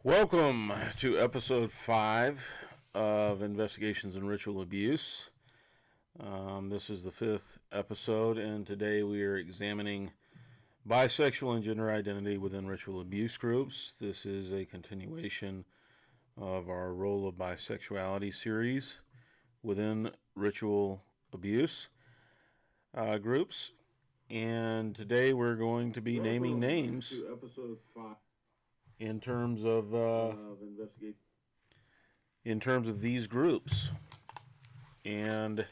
Welcome to episode 5 of Investigations in Ritual Abuse. This is the 5th episode, and today we are examining bisexual and gender identity within ritual abuse groups. This is a continuation of our Role of Bisexuality series within ritual abuse groups. And today we're going to be naming names to episode 5. in terms of these groups, and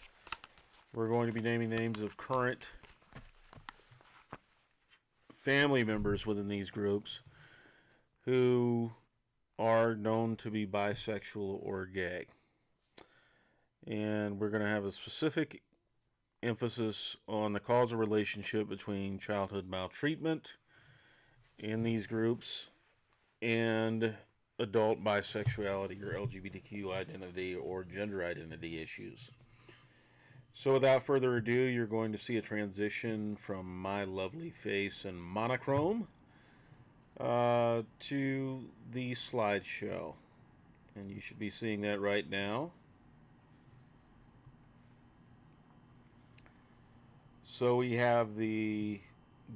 we're going to be naming names of current family members within these groups who are known to be bisexual or gay. And we're going to have a specific emphasis on the causal relationship between childhood maltreatment in these groups and adult bisexuality or LGBTQ identity or gender identity issues. So without further ado, you're going to see a transition from my lovely face and monochrome to the slideshow. And you should be seeing that right now. So we have the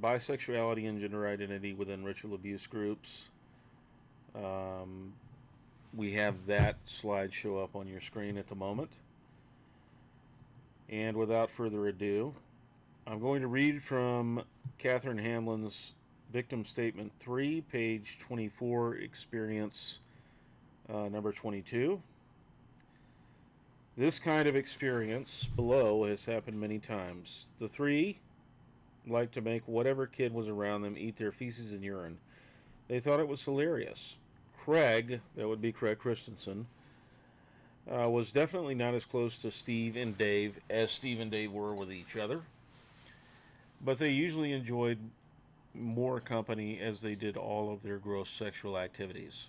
bisexuality and gender identity within ritual abuse groups. We have that slide show up on your screen at the moment. And without further ado, I'm going to read from Katherine Hamlin's Victim Statement 3, page 24, experience number 22. This kind of experience below has happened many times. The three liked to make whatever kid was around them eat their feces and urine. They thought it was hilarious. Craig, that would be Craig Christensen, was definitely not as close to Steve and Dave as Steve and Dave were with each other. But they usually enjoyed more company as they did all of their gross sexual activities.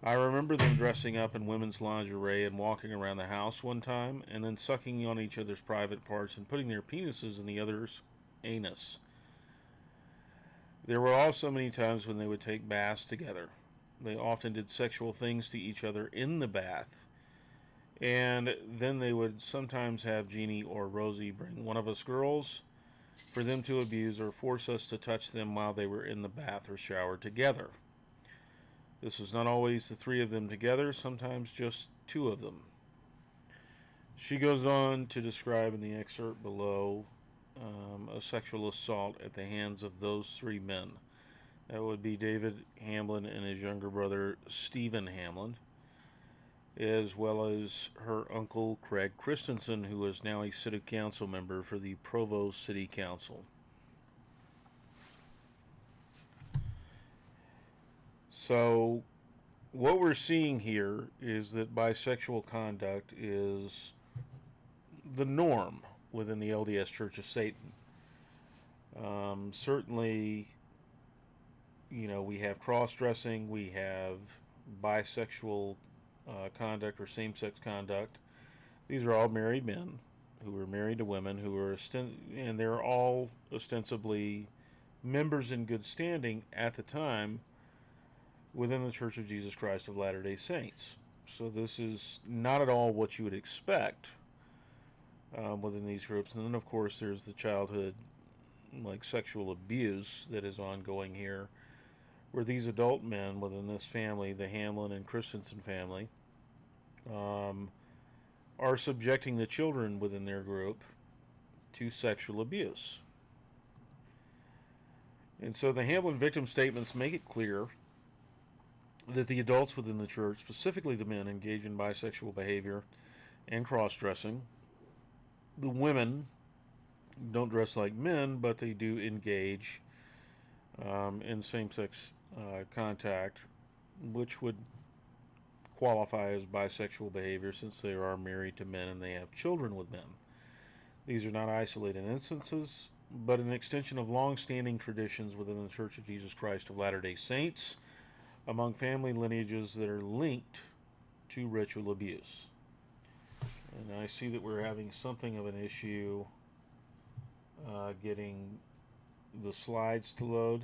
I remember them dressing up in women's lingerie and walking around the house one time, and then sucking on each other's private parts and putting their penises in the other's anus. There were also many times when they would take baths together. They often did sexual things to each other in the bath. And then they would sometimes have Jeannie or Rosie bring one of us girls for them to abuse or force us to touch them while they were in the bath or shower together. This was not always the three of them together, sometimes just two of them. She goes on to describe in the excerpt below a sexual assault at the hands of those three men. That would be David Hamlin and his younger brother Stephen Hamlin, as well as her uncle Craig Christensen, who is now a city council member for the Provo City Council. So what we're seeing here is that bisexual conduct is the norm within the LDS Church of Satan. Certainly, we have cross-dressing, we have bisexual conduct or same-sex conduct. These are all married men who are married to women who are and they're all ostensibly members in good standing at the time within the Church of Jesus Christ of Latter-day Saints. So this is not at all what you would expect within these groups. And then, of course, there's the childhood sexual abuse that is ongoing here, where these adult men within this family, the Hamlin and Christensen family, are subjecting the children within their group to sexual abuse. And so the Hamlin victim statements make it clear that the adults within the church, specifically the men, engage in bisexual behavior and cross-dressing. The women don't dress like men, but they do engage in same-sex contact, which would qualify as bisexual behavior since they are married to men and they have children with men. These are not isolated instances, but an extension of long-standing traditions within the Church of Jesus Christ of Latter-day Saints among family lineages that are linked to ritual abuse. And I see that we're having something of an issue getting the slides to load.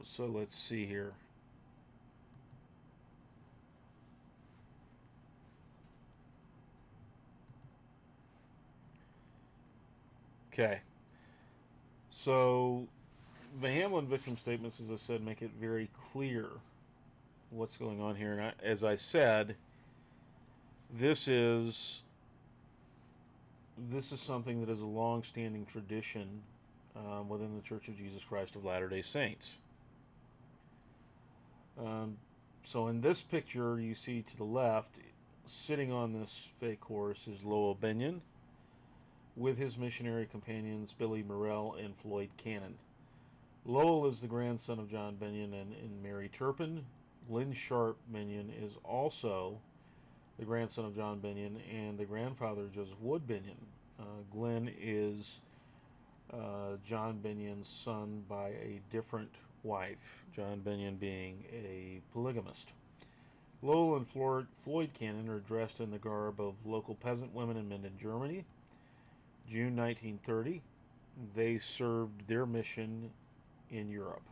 So let's see here. Okay. So the Hamlin victim statements, as I said, make it very clear what's going on here. And as I said, this is something that is a long-standing tradition within the Church of Jesus Christ of Latter-day Saints. So in this picture, you see to the left, sitting on this fake horse, is Lowell Benyon, with his missionary companions Billy Morrell and Floyd Cannon. Lowell is the grandson of John Benyon and Mary Turpin. Lynn Sharp Benyon is also the grandson of John Benyon and the grandfather of Joseph Wood Benyon. Glenn is John Benyon's son by a different wife, John Benyon being a polygamist. Lowell and Floyd Cannon are dressed in the garb of local peasant women and men in Germany. June 1930, they served their mission in Europe.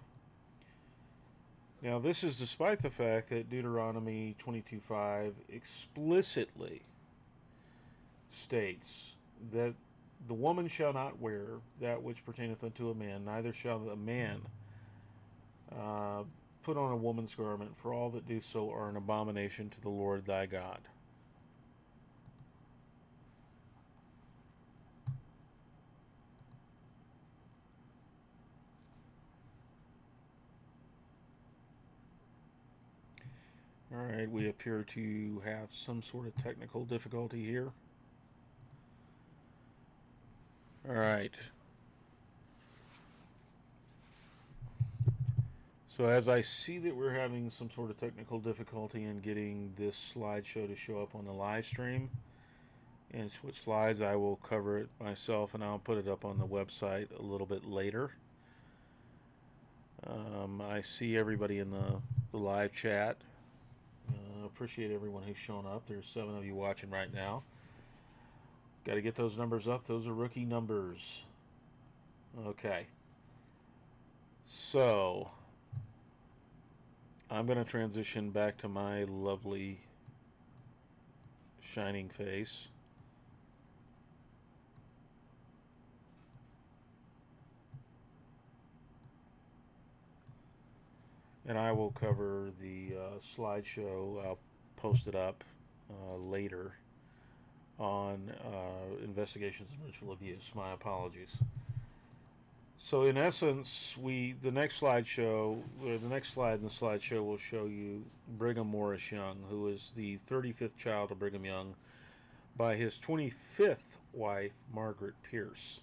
Now, this is despite the fact that Deuteronomy 22:5 explicitly states that the woman shall not wear that which pertaineth unto a man, neither shall a man put on a woman's garment, for all that do so are an abomination to the Lord thy God. Alright, we appear to have some sort of technical difficulty here. Alright. So as I see that we're having some sort of technical difficulty in getting this slideshow to show up on the live stream and switch slides, I will cover it myself and I'll put it up on the website a little bit later. I see everybody in the live chat. Appreciate everyone who's shown up. There's 7 of you watching right now. Got to get those numbers up. Those are rookie numbers. Okay. So I'm going to transition back to my lovely shining face. And I will cover the slideshow. I'll post it up later on investigations of ritual abuse. My apologies. So in essence, the next slideshow, or the next slide in the slideshow will show you Brigham Morris Young, who is the 35th child of Brigham Young by his 25th wife, Margaret Pierce.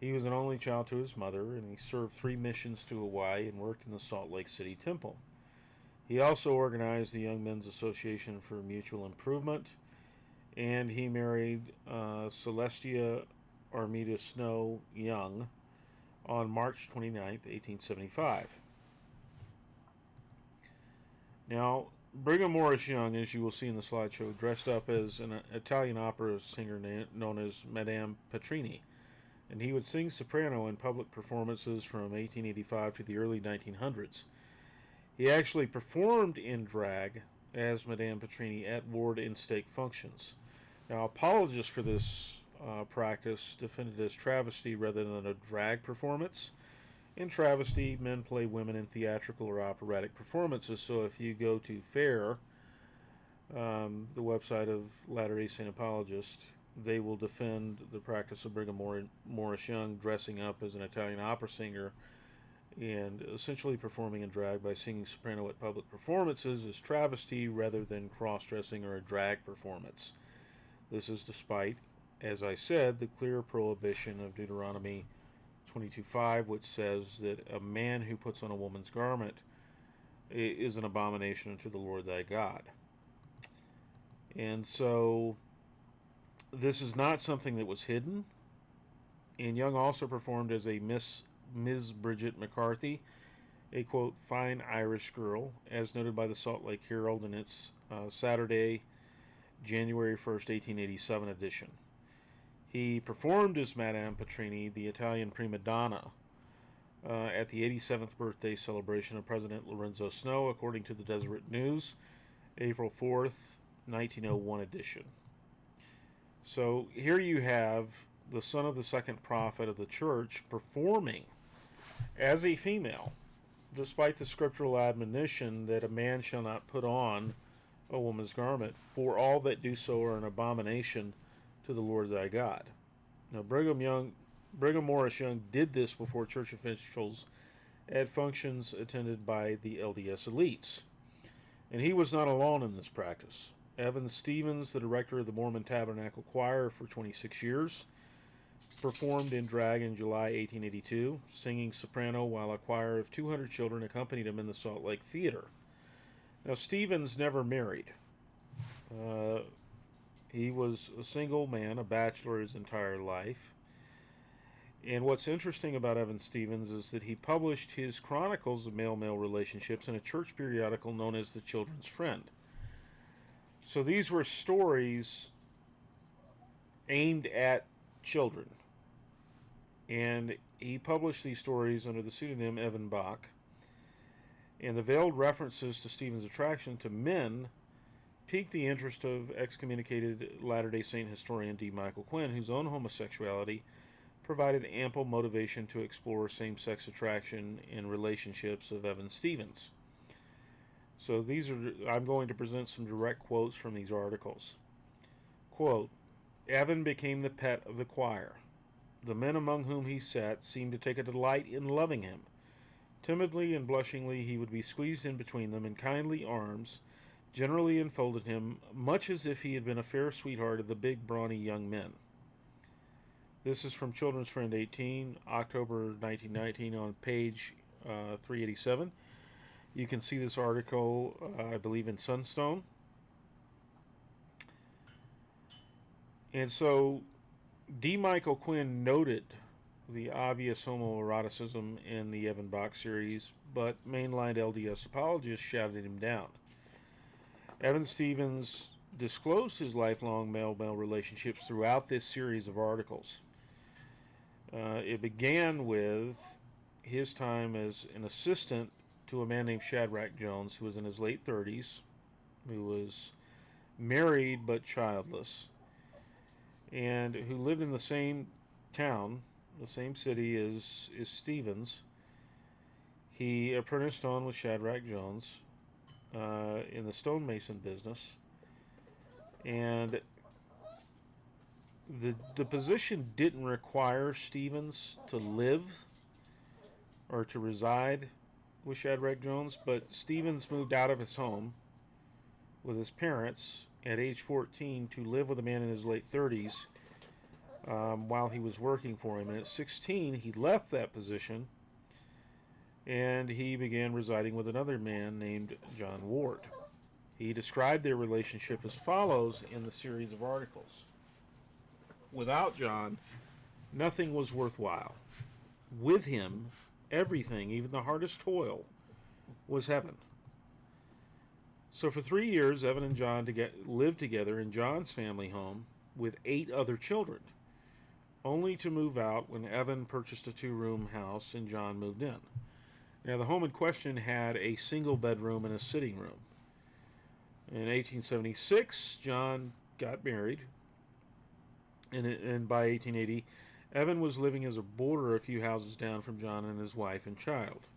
He was an only child to his mother, and he served 3 missions to Hawaii and worked in the Salt Lake City Temple. He also organized the Young Men's Association for Mutual Improvement, and he married Celestia Armida Snow Young on March 29, 1875. Now, Brigham Morris Young, as you will see in the slideshow, dressed up as an Italian opera singer known as Madame Petrini, and he would sing soprano in public performances from 1885 to the early 1900s. He actually performed in drag as Madame Petrini at ward and stake functions. Now, apologists for this practice defended as travesty rather than a drag performance. In travesty, men play women in theatrical or operatic performances, so if you go to FAIR, the website of Latter-day Saint Apologists, they will defend the practice of Brigham Morris Young dressing up as an Italian opera singer and essentially performing in drag by singing soprano at public performances as travesty rather than cross-dressing or a drag performance. This is despite, as I said, the clear prohibition of Deuteronomy 22:5, which says that a man who puts on a woman's garment is an abomination unto the Lord thy God. And so this is not something that was hidden. And Young also performed as a Ms. Bridget McCarthy, a, quote, fine Irish girl, as noted by the Salt Lake Herald in its Saturday, January 1st, 1887 edition. He performed as Madame Petrini, the Italian prima donna, at the 87th birthday celebration of President Lorenzo Snow, according to the Deseret News, April 4th, 1901 edition. So here you have the son of the second prophet of the church, performing as a female, despite the scriptural admonition that a man shall not put on a woman's garment, for all that do so are an abomination to the Lord thy God. Now, Brigham Morris Young did this before church officials at functions attended by the LDS elites. And he was not alone in this practice. Evan Stevens, the director of the Mormon Tabernacle Choir for 26 years, performed in drag in July 1882, singing soprano while a choir of 200 children accompanied him in the Salt Lake Theater. Now, Stevens never married. He was a single man, a bachelor his entire life. And what's interesting about Evan Stevens is that he published his chronicles of male-male relationships in a church periodical known as The Children's Friend. So these were stories aimed at children. And he published these stories under the pseudonym Evan Bach. And the veiled references to Stevens' attraction to men piqued the interest of excommunicated Latter-day Saint historian D. Michael Quinn, whose own homosexuality provided ample motivation to explore same-sex attraction in relationships of Evan Stevens. So I'm going to present some direct quotes from these articles. Quote, Evan became the pet of the choir. The men among whom he sat seemed to take a delight in loving him. Timidly and blushingly he would be squeezed in between them, and kindly arms generally enfolded him, much as if he had been a fair sweetheart of the big, brawny young men. This is from Children's Friend 18, October 1919, on page 387. You can see this article, I believe, in Sunstone. And so, D. Michael Quinn noted the obvious homoeroticism in the Evan Bach series, but mainline LDS apologists shouted him down. Evan Stevens disclosed his lifelong male-male relationships throughout this series of articles. It began with his time as an assistant to a man named Shadrach Jones, who was in his late 30s, who was married but childless, and who lived in the same town, the same city as Stevens. He apprenticed on with Shadrach Jones in the stonemason business, and the position didn't require Stevens to live or to reside with Shadrach Jones, but Stevens moved out of his home with his parents at age 14 to live with a man in his late 30s while he was working for him. And at 16, he left that position and he began residing with another man named John Ward. He described their relationship as follows in the series of articles. Without John, nothing was worthwhile. With him, everything, even the hardest toil, was heaven. So for 3 years, Evan and John lived together in John's family home with 8 other children, only to move out when Evan purchased a 2-room house and John moved in. Now, the home in question had a single bedroom and a sitting room. In 1876, John got married, and by 1880, Evan was living as a boarder a few houses down from John and his wife and child.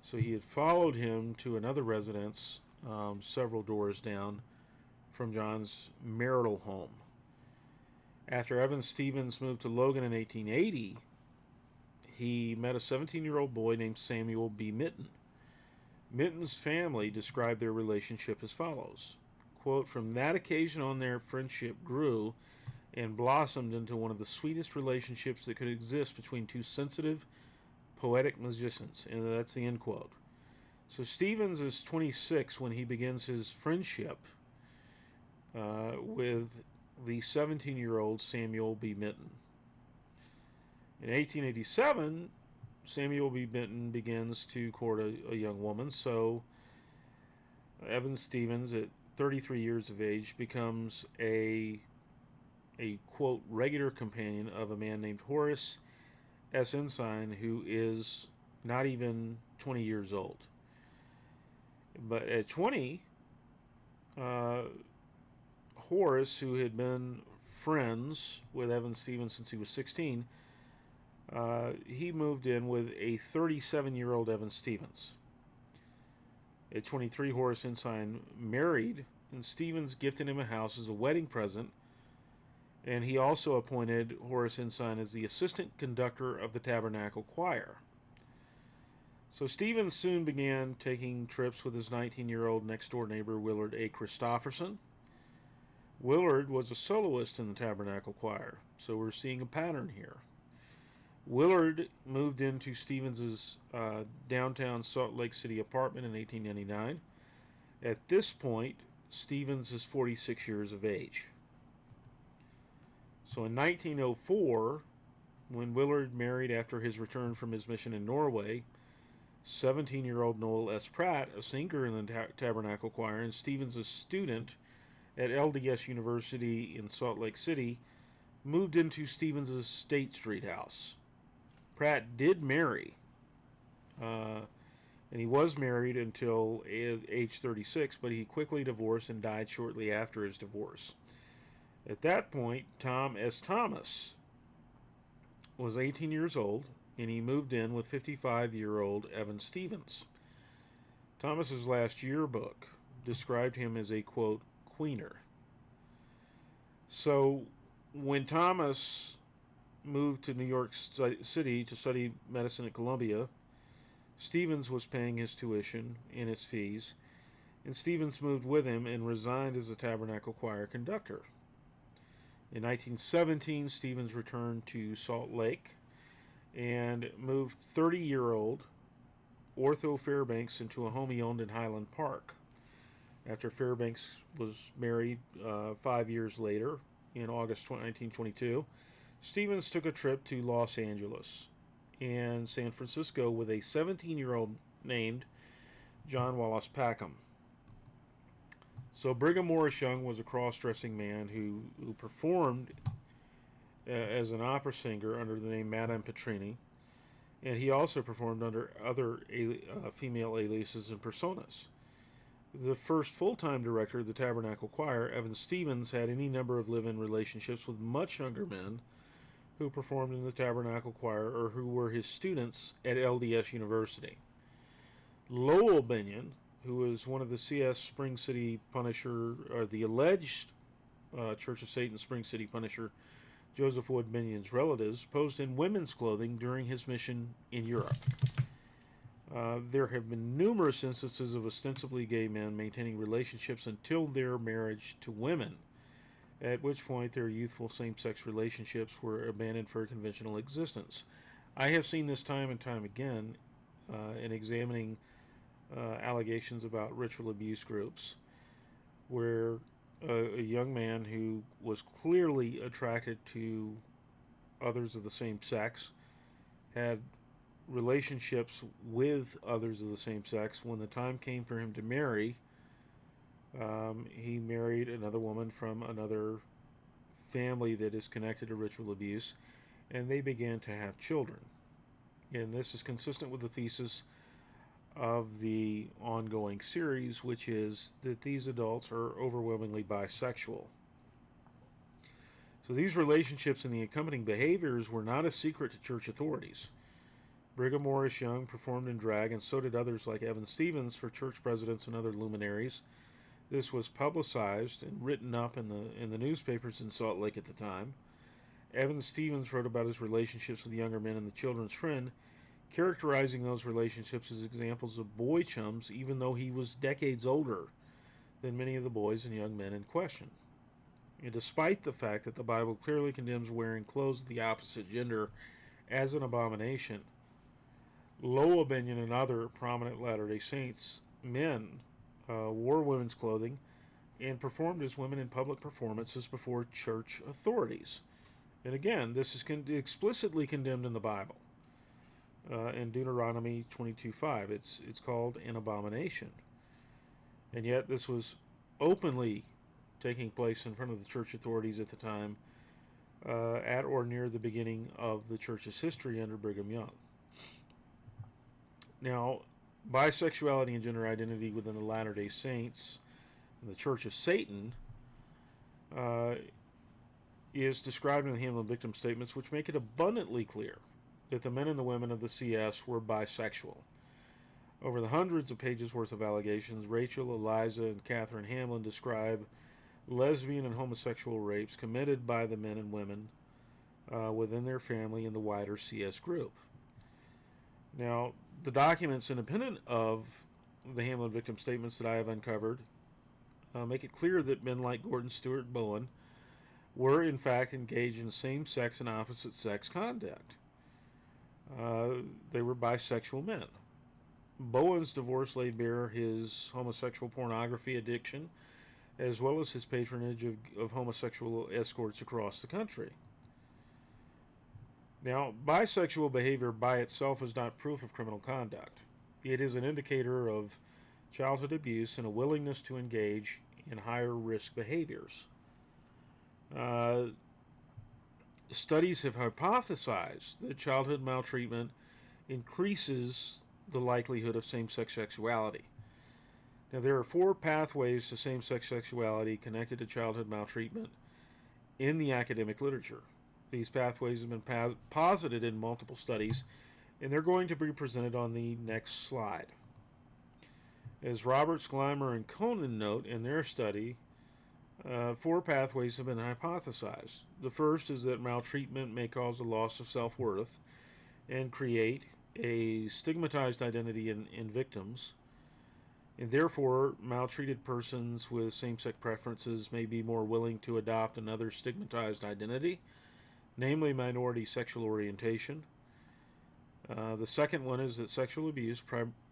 So he had followed him to another residence several doors down from John's marital home. After Evan Stevens moved to Logan in 1880, he met a 17-year-old boy named Samuel B. Mitten. Mitten's family described their relationship as follows. Quote, from that occasion on, their friendship grew and blossomed into one of the sweetest relationships that could exist between two sensitive, poetic musicians. And that's the end quote. So Stevens is 26 when he begins his friendship with the 17-year-old Samuel B. Mitten. In 1887, Samuel B. Mitten begins to court a young woman, so Evan Stevens, at 33 years of age, becomes a quote, regular companion of a man named Horace S. Ensign, who is not even 20 years old. But at 20, Horace, who had been friends with Evan Stevens since he was 16, he moved in with a 37-year-old Evan Stevens. At 23, Horace Ensign married, and Stevens gifted him a house as a wedding present, and he also appointed Horace Ensign as the assistant conductor of the Tabernacle Choir. So Stevens soon began taking trips with his 19-year-old next-door neighbor, Willard A. Christofferson. Willard was a soloist in the Tabernacle Choir, so we're seeing a pattern here. Willard moved into Stevens' downtown Salt Lake City apartment in 1899. At this point, Stevens is 46 years of age. So in 1904, when Willard married after his return from his mission in Norway, 17-year-old Noel S. Pratt, a singer in the Tabernacle Choir and Stevens' student at LDS University in Salt Lake City, moved into Stevens' State Street house. Pratt did marry, and he was married until age 36, but he quickly divorced and died shortly after his divorce. At that point, Tom S. Thomas was 18 years old, and he moved in with 55-year-old Evan Stevens. Thomas's last yearbook described him as a, quote, queener. So when Thomas moved to New York City to study medicine at Columbia, Stevens was paying his tuition and his fees, and Stevens moved with him and resigned as a Tabernacle Choir conductor. In 1917, Stevens returned to Salt Lake and moved 30-year-old Ortho Fairbanks into a home he owned in Highland Park. After Fairbanks was married 5 years later, in August 1922, Stevens took a trip to Los Angeles and San Francisco with a 17-year-old named John Wallace Packham. So Brigham Young was a cross-dressing man who performed as an opera singer under the name Madame Petrini, and he also performed under other female aliases and personas. The first full-time director of the Tabernacle Choir, Evan Stevens, had any number of live-in relationships with much younger men who performed in the Tabernacle Choir or who were his students at LDS University. Lowell Binion, who was one of the CS Spring City Punisher, or the alleged Church of Satan Spring City Punisher, Joseph Wood Binion's relatives, posed in women's clothing during his mission in Europe. There have been numerous instances of ostensibly gay men maintaining relationships until their marriage to women, at which point their youthful same-sex relationships were abandoned for a conventional existence. I have seen this time and time again in examining allegations about ritual abuse groups, where a young man who was clearly attracted to others of the same sex had relationships with others of the same sex. When the time came for him to marry, he married another woman from another family that is connected to ritual abuse, and they began to have children. And this is consistent with the thesis of the ongoing series, which is that these adults are overwhelmingly bisexual. So these relationships and the accompanying behaviors were not a secret to church authorities. Brigham Young performed in drag, and so did others like Evan Stevens for church presidents and other luminaries. This was publicized and written up in the newspapers in Salt Lake at the time. Evan Stevens wrote about his relationships with younger men in The Children's Friend, characterizing those relationships as examples of boy chums, even though he was decades older than many of the boys and young men in question. And despite the fact that the Bible clearly condemns wearing clothes of the opposite gender as an abomination, Lowell Binion and other prominent Latter-day Saints men wore women's clothing and performed as women in public performances before church authorities. And again, this is explicitly condemned in the Bible. In Deuteronomy 22:5, it's called an abomination. And yet this was openly taking place in front of the church authorities at the time, at or near the beginning of the church's history under Brigham Young. Now, bisexuality and gender identity within the Latter-day Saints and the Church of Satan is described in the Hamlin victim statements, which make it abundantly clear that the men and the women of the CS were bisexual. Over the hundreds of pages worth of allegations, Rachel, Eliza, and Katherine Hamlin describe lesbian and homosexual rapes committed by the men and women within their family and the wider CS group. Now, the documents independent of the Hamlin victim statements that I have uncovered make it clear that men like Gordon Stuart Bowen were in fact engaged in same-sex and opposite-sex conduct. They were bisexual men. Bowen's divorce laid bare his homosexual pornography addiction, as well as his patronage of homosexual escorts across the country. Now, bisexual behavior by itself is not proof of criminal conduct. It is an indicator of childhood abuse and a willingness to engage in higher risk behaviors. Studies have hypothesized that childhood maltreatment increases the likelihood of same-sex sexuality. Now, there are 4 pathways to same-sex sexuality connected to childhood maltreatment in the academic literature. These pathways have been posited in multiple studies, and they're going to be presented on the next slide. As Roberts, Gleimer, and Conan note in their study, 4 pathways have been hypothesized. The first is that maltreatment may cause a loss of self-worth and create a stigmatized identity in victims, and therefore maltreated persons with same-sex preferences may be more willing to adopt another stigmatized identity, namely minority sexual orientation. The second one is that sexual abuse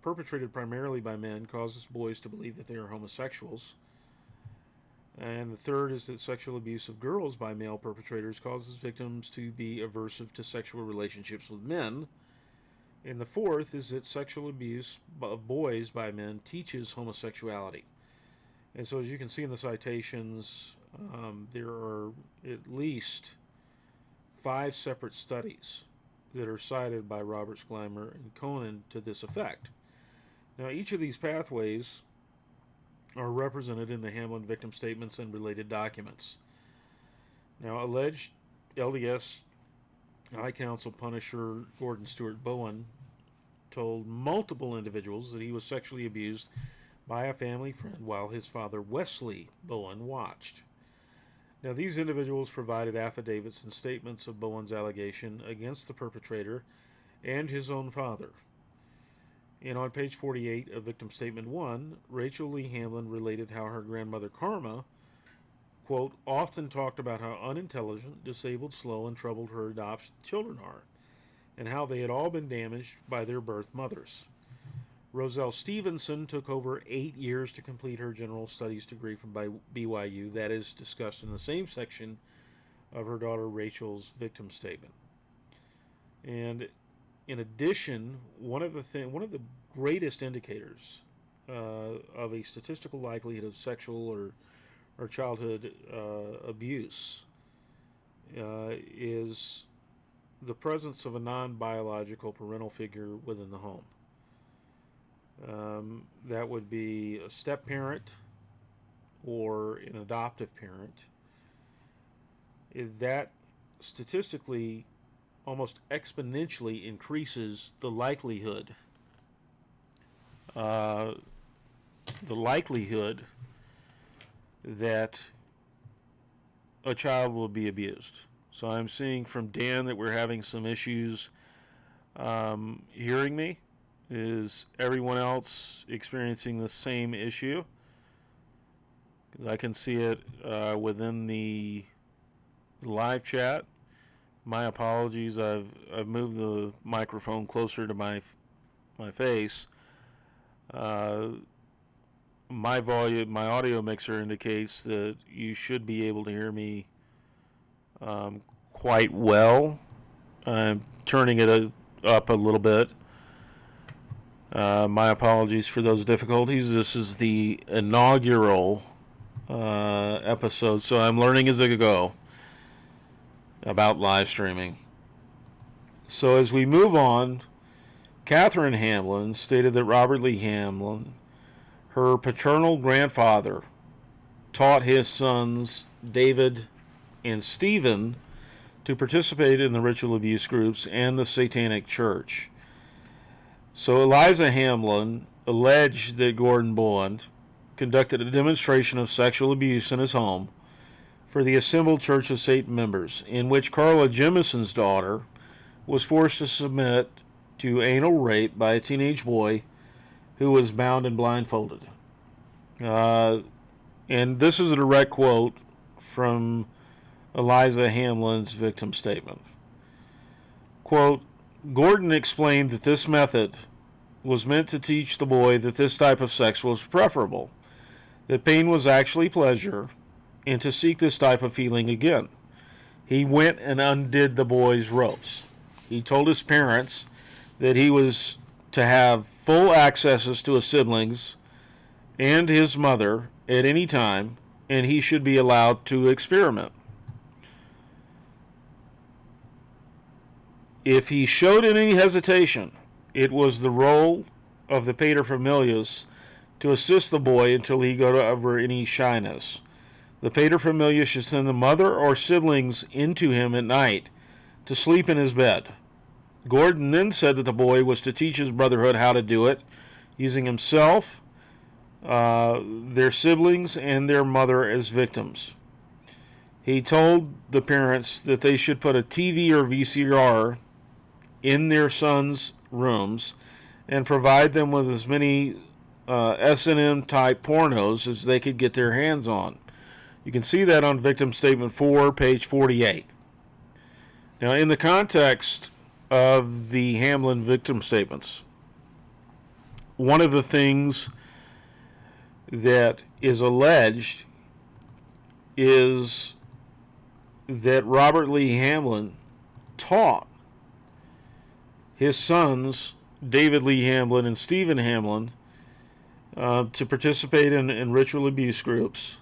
perpetrated primarily by men causes boys to believe that they are homosexuals. And the third is that sexual abuse of girls by male perpetrators causes victims to be aversive to sexual relationships with men. And the fourth is that sexual abuse of boys by men teaches homosexuality. And so as you can see in the citations, there are at least 5 separate studies that are cited by Roberts, Gleimer, and Conan to this effect. Now, each of these pathways are represented in the Hamlin victim statements and related documents. Now, alleged LDS High Council Punisher Gordon Stuart Bowen told multiple individuals that he was sexually abused by a family friend while his father Wesley Bowen watched. Now, these individuals provided affidavits and statements of Bowen's allegation against the perpetrator and his own father. And on page 48 of Victim Statement 1, Rachel Lee Hamlin related how her grandmother Karma, quote, often talked about how unintelligent, disabled, slow, and troubled her adopted children are, and how they had all been damaged by their birth mothers. Roselle Stevenson took over 8 years to complete her general studies degree from BYU. That is discussed in the same section of her daughter Rachel's victim statement. And in addition, one of the greatest indicators of a statistical likelihood of sexual or childhood abuse is the presence of a non-biological parental figure within the home. That would be a step-parent or an adoptive parent. That statistically almost exponentially increases the likelihood that a child will be abused. So I'm seeing from Dan that we're having some issues hearing me. Is everyone else experiencing the same issue? Because I can see it within the live chat. My apologies. I've moved the microphone closer to my face. My audio mixer indicates that you should be able to hear me quite well. I'm turning it up a little bit. My apologies for those difficulties. This is the inaugural episode, so I'm learning as I go about live streaming. So as we move on, Katherine Hamlin stated that Robert Lee Hamlin, her paternal grandfather, taught his sons David and Stephen to participate in the ritual abuse groups and the Satanic Church. So Eliza Hamlin alleged that Gordon Bond conducted a demonstration of sexual abuse in his home for the assembled Church of Satan members, in which Carla Jemison's daughter was forced to submit to anal rape by a teenage boy who was bound and blindfolded. And this is a direct quote from Eliza Hamlin's victim statement. Quote, Gordon explained that this method was meant to teach the boy that this type of sex was preferable, that pain was actually pleasure, and to seek this type of feeling again. He went and undid the boy's ropes. He told his parents that he was to have full accesses to his siblings and his mother at any time, and he should be allowed to experiment. If he showed any hesitation, it was the role of the paterfamilias to assist the boy until he got over any shyness. The paterfamilias should send the mother or siblings into him at night to sleep in his bed. Gordon then said that the boy was to teach his brotherhood how to do it, using himself, their siblings, and their mother as victims. He told the parents that they should put a TV or VCR in their sons' rooms and provide them with as many S&M type pornos as they could get their hands on. You can see that on Victim Statement 4, page 48. Now, in the context of the Hamlin victim statements, one of the things that is alleged is that Robert Lee Hamlin taught his sons, David Lee Hamlin and Stephen Hamlin, to participate in ritual abuse groups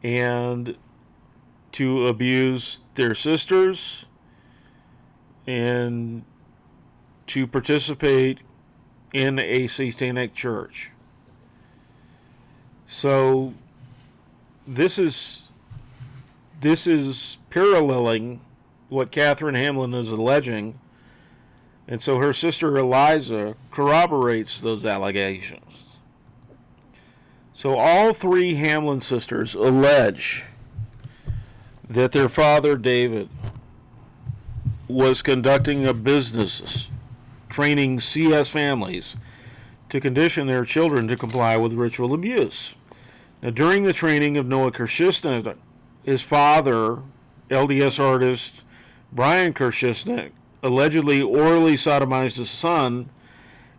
and to abuse their sisters and to participate in a satanic church. So this is paralleling what Katherine Hamlin is alleging, and so her sister Eliza corroborates those allegations. So all three Hamlin sisters allege that their father David was conducting a business training CS families to condition their children to comply with ritual abuse. Now, during the training of Noah Christensen, his father, LDS artist Brian Christensen, allegedly orally sodomized his son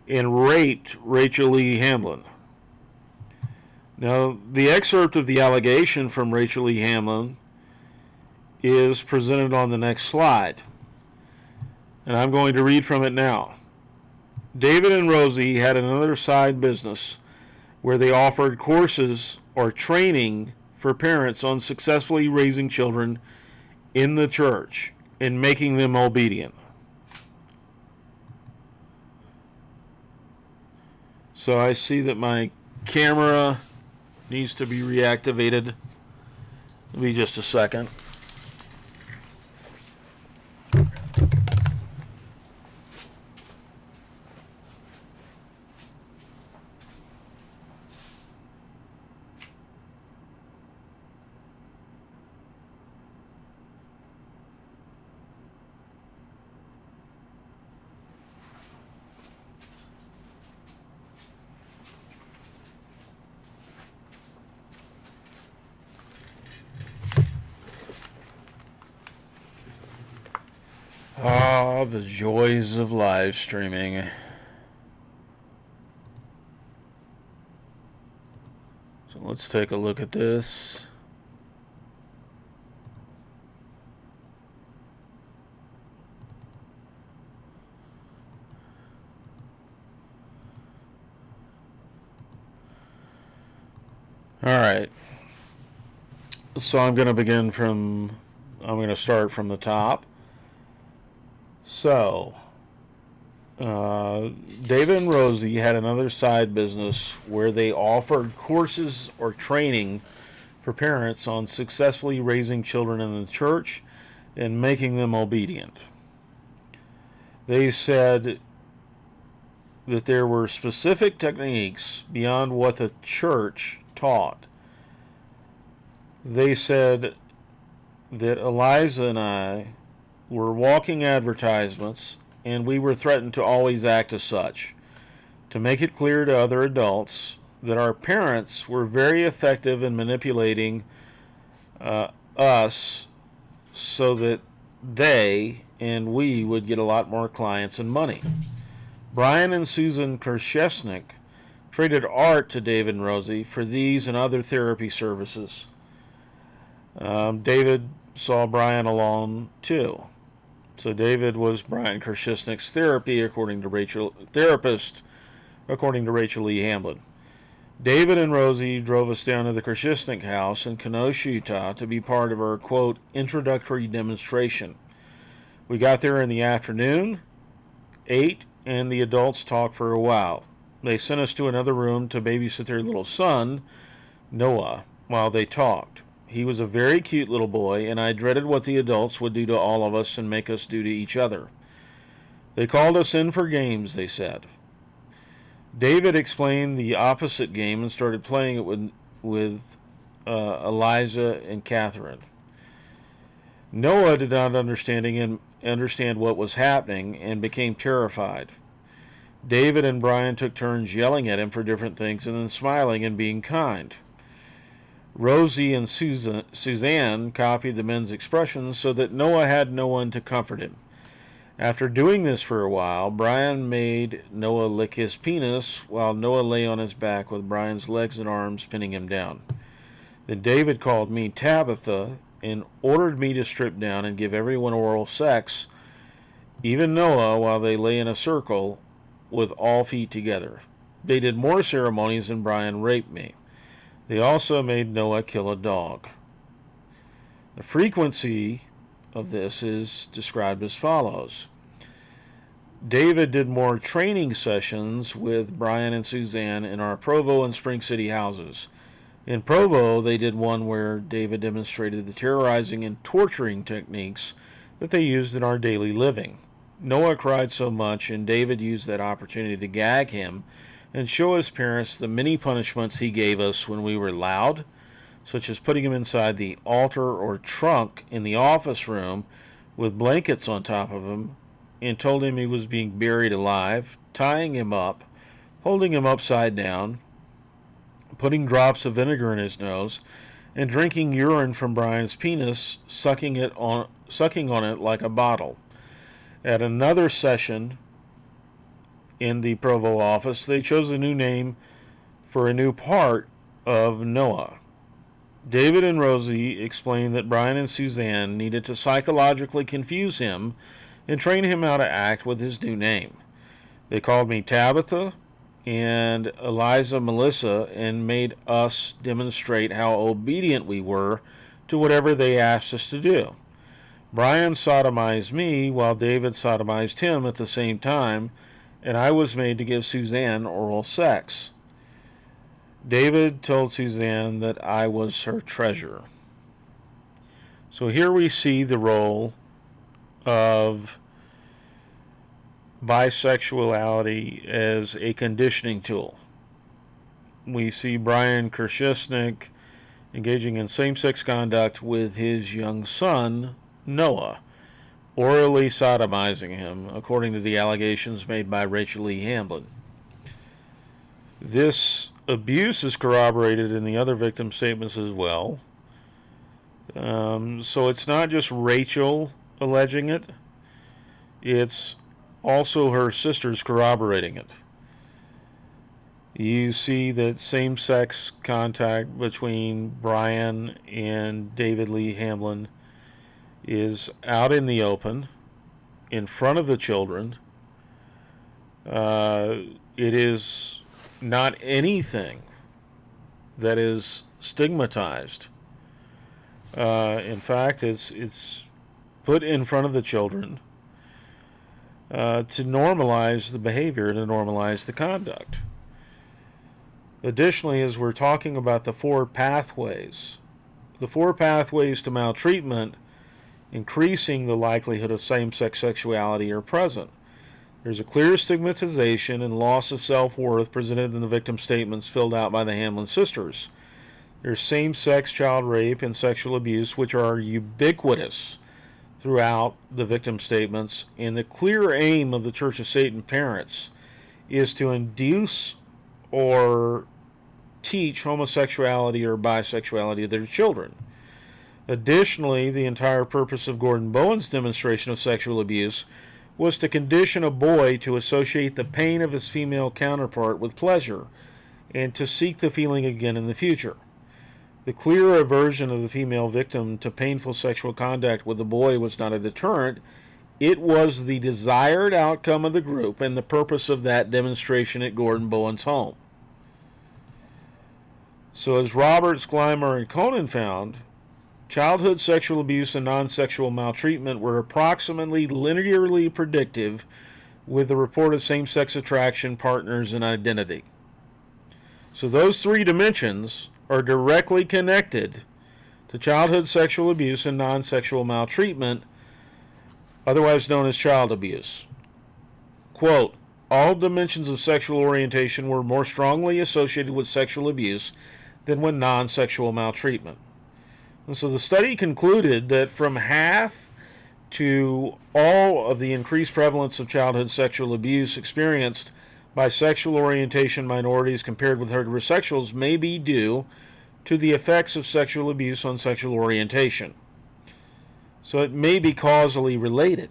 and raped Rachel Lee Hamlin. Now, the excerpt of the allegation from Rachel Lee Hamlin is presented on the next slide, and I'm going to read from it now. David and Rosie had another side business where they offered courses or training for parents on successfully raising children in the church and making them obedient. So I see that my camera needs to be reactivated. It'll be just a second. Ah, the joys of live streaming. So let's take a look at this. All right. So I'm going to start from the top. So, David and Rosie had another side business where they offered courses or training for parents on successfully raising children in the church and making them obedient. They said that there were specific techniques beyond what the church taught. They said that Eliza and I were walking advertisements, and we were threatened to always act as such, to make it clear to other adults that our parents were very effective in manipulating us so that they and we would get a lot more clients and money. Brian and Susan Kershesnik traded art to David and Rosie for these and other therapy services. David saw Brian alone too. So David was Brian Kershesnik's therapist, according to Rachel Lee Hamlin. David and Rosie drove us down to the Kershesnik house in Kenosha, Utah to be part of our, quote, introductory demonstration. We got there in the afternoon, ate, and the adults talked for a while. They sent us to another room to babysit their little son, Noah, while they talked. He was a very cute little boy, and I dreaded what the adults would do to all of us and make us do to each other. They called us in for games, they said. David explained the opposite game and started playing it with Eliza and Katherine. Noah did not understand what was happening and became terrified. David and Brian took turns yelling at him for different things and then smiling and being kind. Rosie and Suzanne copied the men's expressions so that Noah had no one to comfort him. After doing this for a while, Brian made Noah lick his penis while Noah lay on his back with Brian's legs and arms pinning him down. Then David called me Tabitha and ordered me to strip down and give everyone oral sex, even Noah, while they lay in a circle with all feet together. They did more ceremonies and Brian raped me. They also made Noah kill a dog. The frequency of this is described as follows. David did more training sessions with Brian and Suzanne in our Provo and Spring City houses. In Provo, they did one where David demonstrated the terrorizing and torturing techniques that they used in our daily living. Noah cried so much, and David used that opportunity to gag him and show his parents the many punishments he gave us when we were loud, such as putting him inside the altar or trunk in the office room with blankets on top of him, and told him he was being buried alive, tying him up, holding him upside down, putting drops of vinegar in his nose, and drinking urine from Brian's penis, sucking on it like a bottle. At another session in the Provo office, they chose a new name for a new part of Noah. David and Rosie explained that Brian and Suzanne needed to psychologically confuse him and train him how to act with his new name. They called me Tabitha and Eliza Melissa and made us demonstrate how obedient we were to whatever they asked us to do. Brian sodomized me while David sodomized him at the same time, and I was made to give Suzanne oral sex. David told Suzanne that I was her treasure. So here we see the role of bisexuality as a conditioning tool. We see Brian Kershesnik engaging in same-sex conduct with his young son, Noah, orally sodomizing him, according to the allegations made by Rachel Lee Hamlin. This abuse is corroborated in the other victim statements as well. So it's not just Rachel alleging it, it's also her sisters corroborating it. You see that same-sex contact between Brian and David Lee Hamlin is out in the open, in front of the children. It is not anything that is stigmatized. In fact, it's put in front of the children to normalize the behavior, to normalize the conduct. Additionally, as we're talking about the four pathways the 4 pathways to maltreatment increasing the likelihood of same-sex sexuality are present. There's a clear stigmatization and loss of self-worth presented in the victim statements filled out by the Hamlin sisters. There's same-sex child rape and sexual abuse, which are ubiquitous throughout the victim statements, and the clear aim of the Church of Satan parents is to induce or teach homosexuality or bisexuality to their children. Additionally, the entire purpose of Gordon Bowen's demonstration of sexual abuse was to condition a boy to associate the pain of his female counterpart with pleasure and to seek the feeling again in the future. The clear aversion of the female victim to painful sexual contact with the boy was not a deterrent. It was the desired outcome of the group and the purpose of that demonstration at Gordon Bowen's home. So as Roberts, Gleimer, and Conan found, childhood sexual abuse and non-sexual maltreatment were approximately linearly predictive with the reported same-sex attraction, partners, and identity. So those 3 dimensions are directly connected to childhood sexual abuse and non-sexual maltreatment, otherwise known as child abuse. Quote, all dimensions of sexual orientation were more strongly associated with sexual abuse than with non-sexual maltreatment. And so the study concluded that from half to all of the increased prevalence of childhood sexual abuse experienced by sexual orientation minorities compared with heterosexuals may be due to the effects of sexual abuse on sexual orientation. So it may be causally related.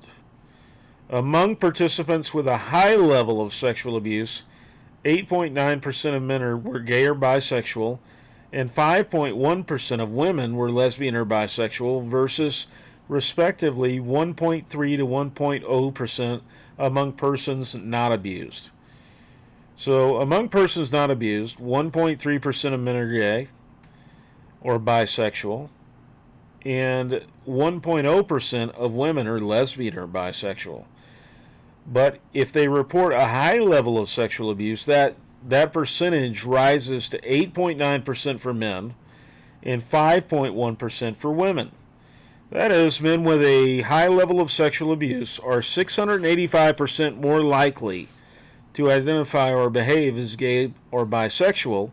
Among participants with a high level of sexual abuse, 8.9% of men were gay or bisexual, and 5.1% of women were lesbian or bisexual versus respectively 1.3 to 1.0% among persons not abused. So among persons not abused, 1.3% of men are gay or bisexual, and 1.0% of women are lesbian or bisexual. But if they report a high level of sexual abuse, that percentage rises to 8.9% for men and 5.1% for women. That is, men with a high level of sexual abuse are 685% more likely to identify or behave as gay or bisexual,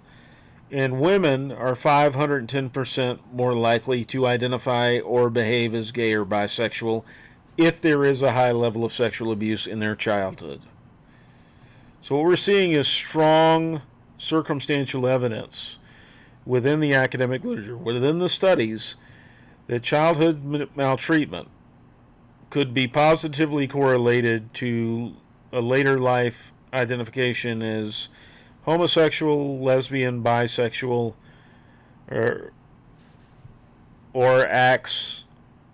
and women are 510% more likely to identify or behave as gay or bisexual if there is a high level of sexual abuse in their childhood. So what we're seeing is strong circumstantial evidence within the academic literature, within the studies, that childhood maltreatment could be positively correlated to a later life identification as homosexual, lesbian, bisexual, or acts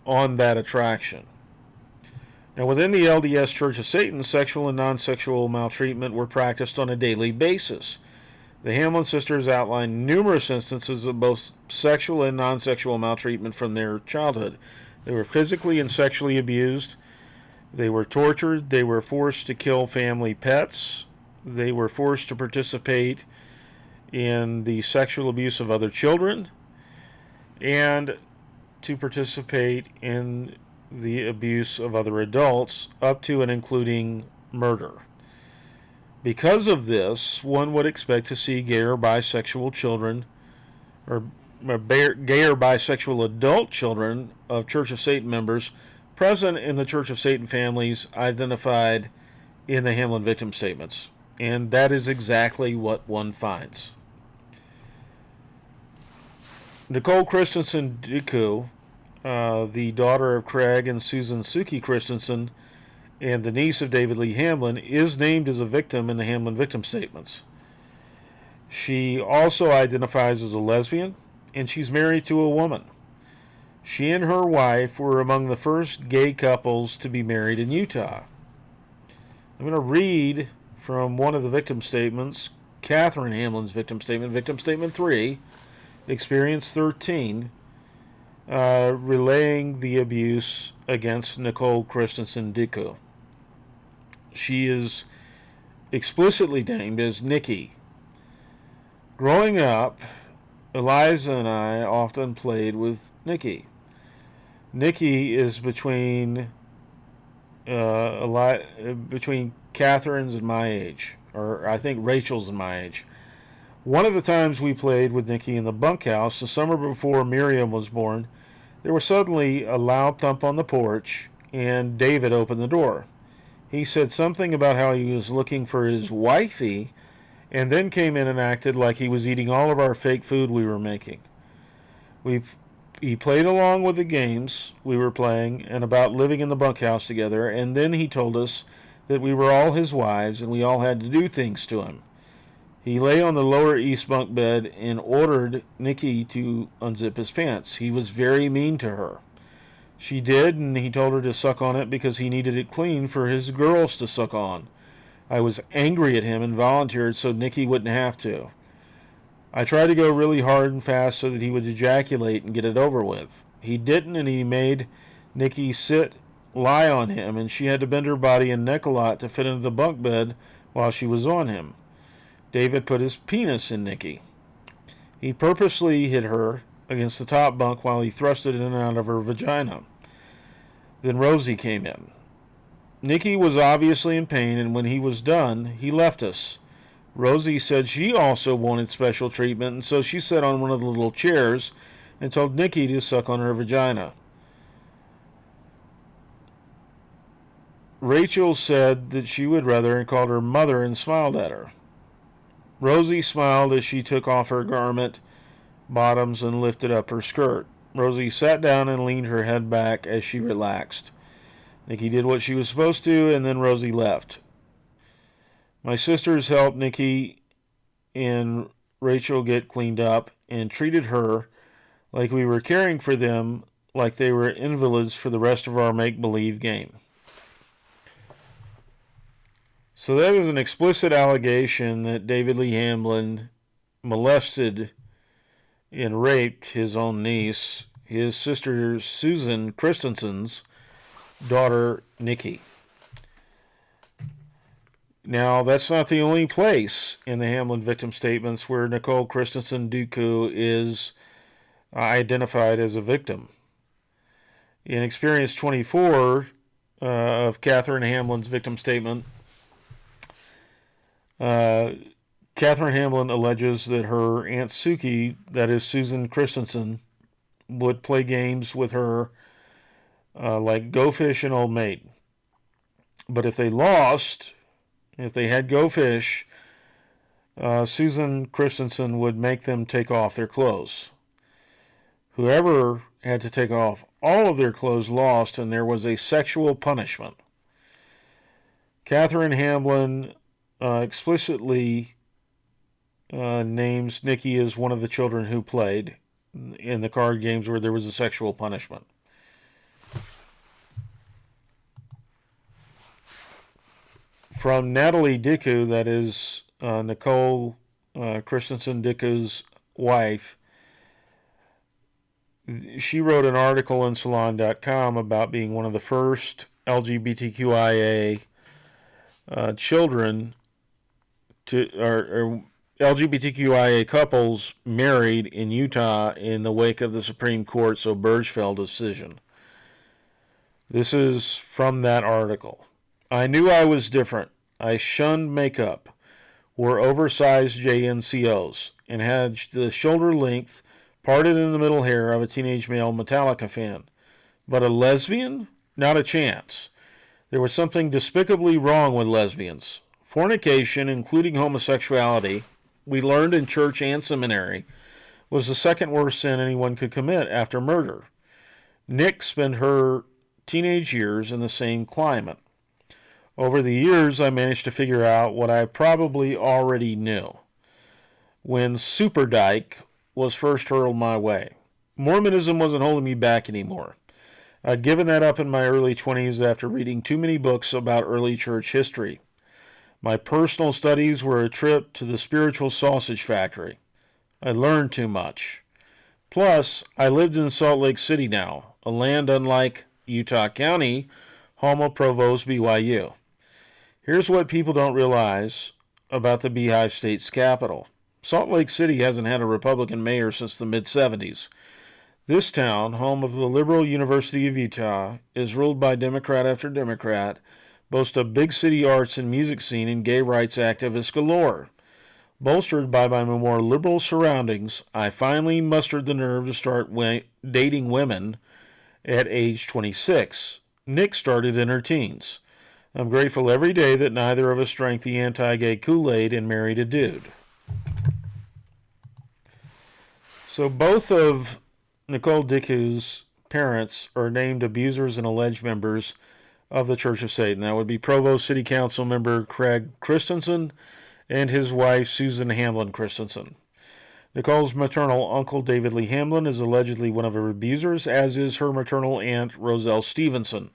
on that attraction. Now, within the LDS Church of Satan, sexual and non-sexual maltreatment were practiced on a daily basis. The Hamlin sisters outlined numerous instances of both sexual and non-sexual maltreatment from their childhood. They were physically and sexually abused. They were tortured. They were forced to kill family pets. They were forced to participate in the sexual abuse of other children and to participate in the abuse of other adults, up to and including murder. Because of this, one would expect to see gay or bisexual children, or gay or bisexual adult children of Church of Satan members present in the Church of Satan families identified in the Hamlin victim statements. And that is exactly what one finds. Nicole Christensen Duku, the daughter of Craig and Susan Suki Christensen, and the niece of David Lee Hamlin, is named as a victim in the Hamlin victim statements. She also identifies as a lesbian, and she's married to a woman. She and her wife were among the first gay couples to be married in Utah. I'm going to read from one of the victim statements, Katherine Hamlin's victim statement 3, experience 13, relaying the abuse against Nicole Christensen Duku. She is explicitly named as Nikki. Growing up, Eliza and I often played with Nikki. Nikki is between Katherine's and my age, or I think Rachel's and my age. One of the times we played with Nikki in the bunkhouse, the summer before Miriam was born, there was suddenly a loud thump on the porch, and David opened the door. He said something about how he was looking for his wifey, and then came in and acted like he was eating all of our fake food we were making. He played along with the games we were playing and about living in the bunkhouse together, and then he told us that we were all his wives and we all had to do things to him. He lay on the lower east bunk bed and ordered Nikki to unzip his pants. He was very mean to her. She did, and he told her to suck on it because he needed it clean for his girls to suck on. I was angry at him and volunteered so Nikki wouldn't have to. I tried to go really hard and fast so that he would ejaculate and get it over with. He didn't, and he made Nikki lie on him, and she had to bend her body and neck a lot to fit into the bunk bed while she was on him. David put his penis in Nikki. He purposely hit her against the top bunk while he thrust it in and out of her vagina. Then Rosie came in. Nikki was obviously in pain, and when he was done, he left us. Rosie said she also wanted special treatment, and so she sat on one of the little chairs and told Nikki to suck on her vagina. Rachel said that she would rather and called her mother and smiled at her. Rosie smiled as she took off her garment bottoms and lifted up her skirt. Rosie sat down and leaned her head back as she relaxed. Nikki did what she was supposed to, and then Rosie left. My sisters helped Nikki and Rachel get cleaned up and treated her like we were caring for them like they were invalids for the rest of our make-believe game. So that is an explicit allegation that David Lee Hamlin molested and raped his own niece, his sister Susan Christensen's daughter Nikki. Now, that's not the only place in the Hamlin victim statements where Nicole Christensen Dooku is identified as a victim. In Experience 24 of Katherine Hamlin's victim statement, Katherine Hamlin alleges that her Aunt Suki, that is Susan Christensen, would play games with her like Go Fish and Old Maid. But if they lost, if they had Go Fish, Susan Christensen would make them take off their clothes. Whoever had to take off all of their clothes lost, and there was a sexual punishment. Katherine Hamlin explicitly names Nikki as one of the children who played in the card games where there was a sexual punishment. From Natalie Dicku, that is Nicole Christensen Dicku's wife, she wrote an article in Salon.com about being one of the first LGBTQIA children or LGBTQIA couples married in Utah in the wake of the Supreme Court's Obergefell decision. This is from that article. I knew I was different. I shunned makeup, wore oversized JNCOs, and had the shoulder length, parted in the middle hair of a teenage male Metallica fan. But a lesbian? Not a chance. There was something despicably wrong with lesbians. Fornication, including homosexuality, we learned in church and seminary, was the second worst sin anyone could commit after murder. Nick spent her teenage years in the same climate. Over the years, I managed to figure out what I probably already knew. When Super Dyke was first hurled my way, Mormonism wasn't holding me back anymore. I'd given that up in my early 20s after reading too many books about early church history. My personal studies were a trip to the spiritual sausage factory. I learned too much. Plus, I lived in Salt Lake City now, a land unlike Utah County, home of Provost BYU. Here's what people don't realize about the Beehive State's capital. Salt Lake City hasn't had a Republican mayor since the mid-70s. This town, home of the liberal University of Utah, is ruled by Democrat after Democrat, boasts a big city arts and music scene and gay rights activists galore. Bolstered by my more liberal surroundings, I finally mustered the nerve to start dating women at age 26. Nick started in her teens. I'm grateful every day that neither of us drank the anti-gay Kool-Aid and married a dude. So both of Nicole Dicku's parents are named abusers and alleged members of the Church of Satan. That would be Provo City Council member Craig Christensen and his wife Susan Hamlin Christensen. Nicole's maternal uncle David Lee Hamlin is allegedly one of her abusers, as is her maternal aunt Roselle Stevenson.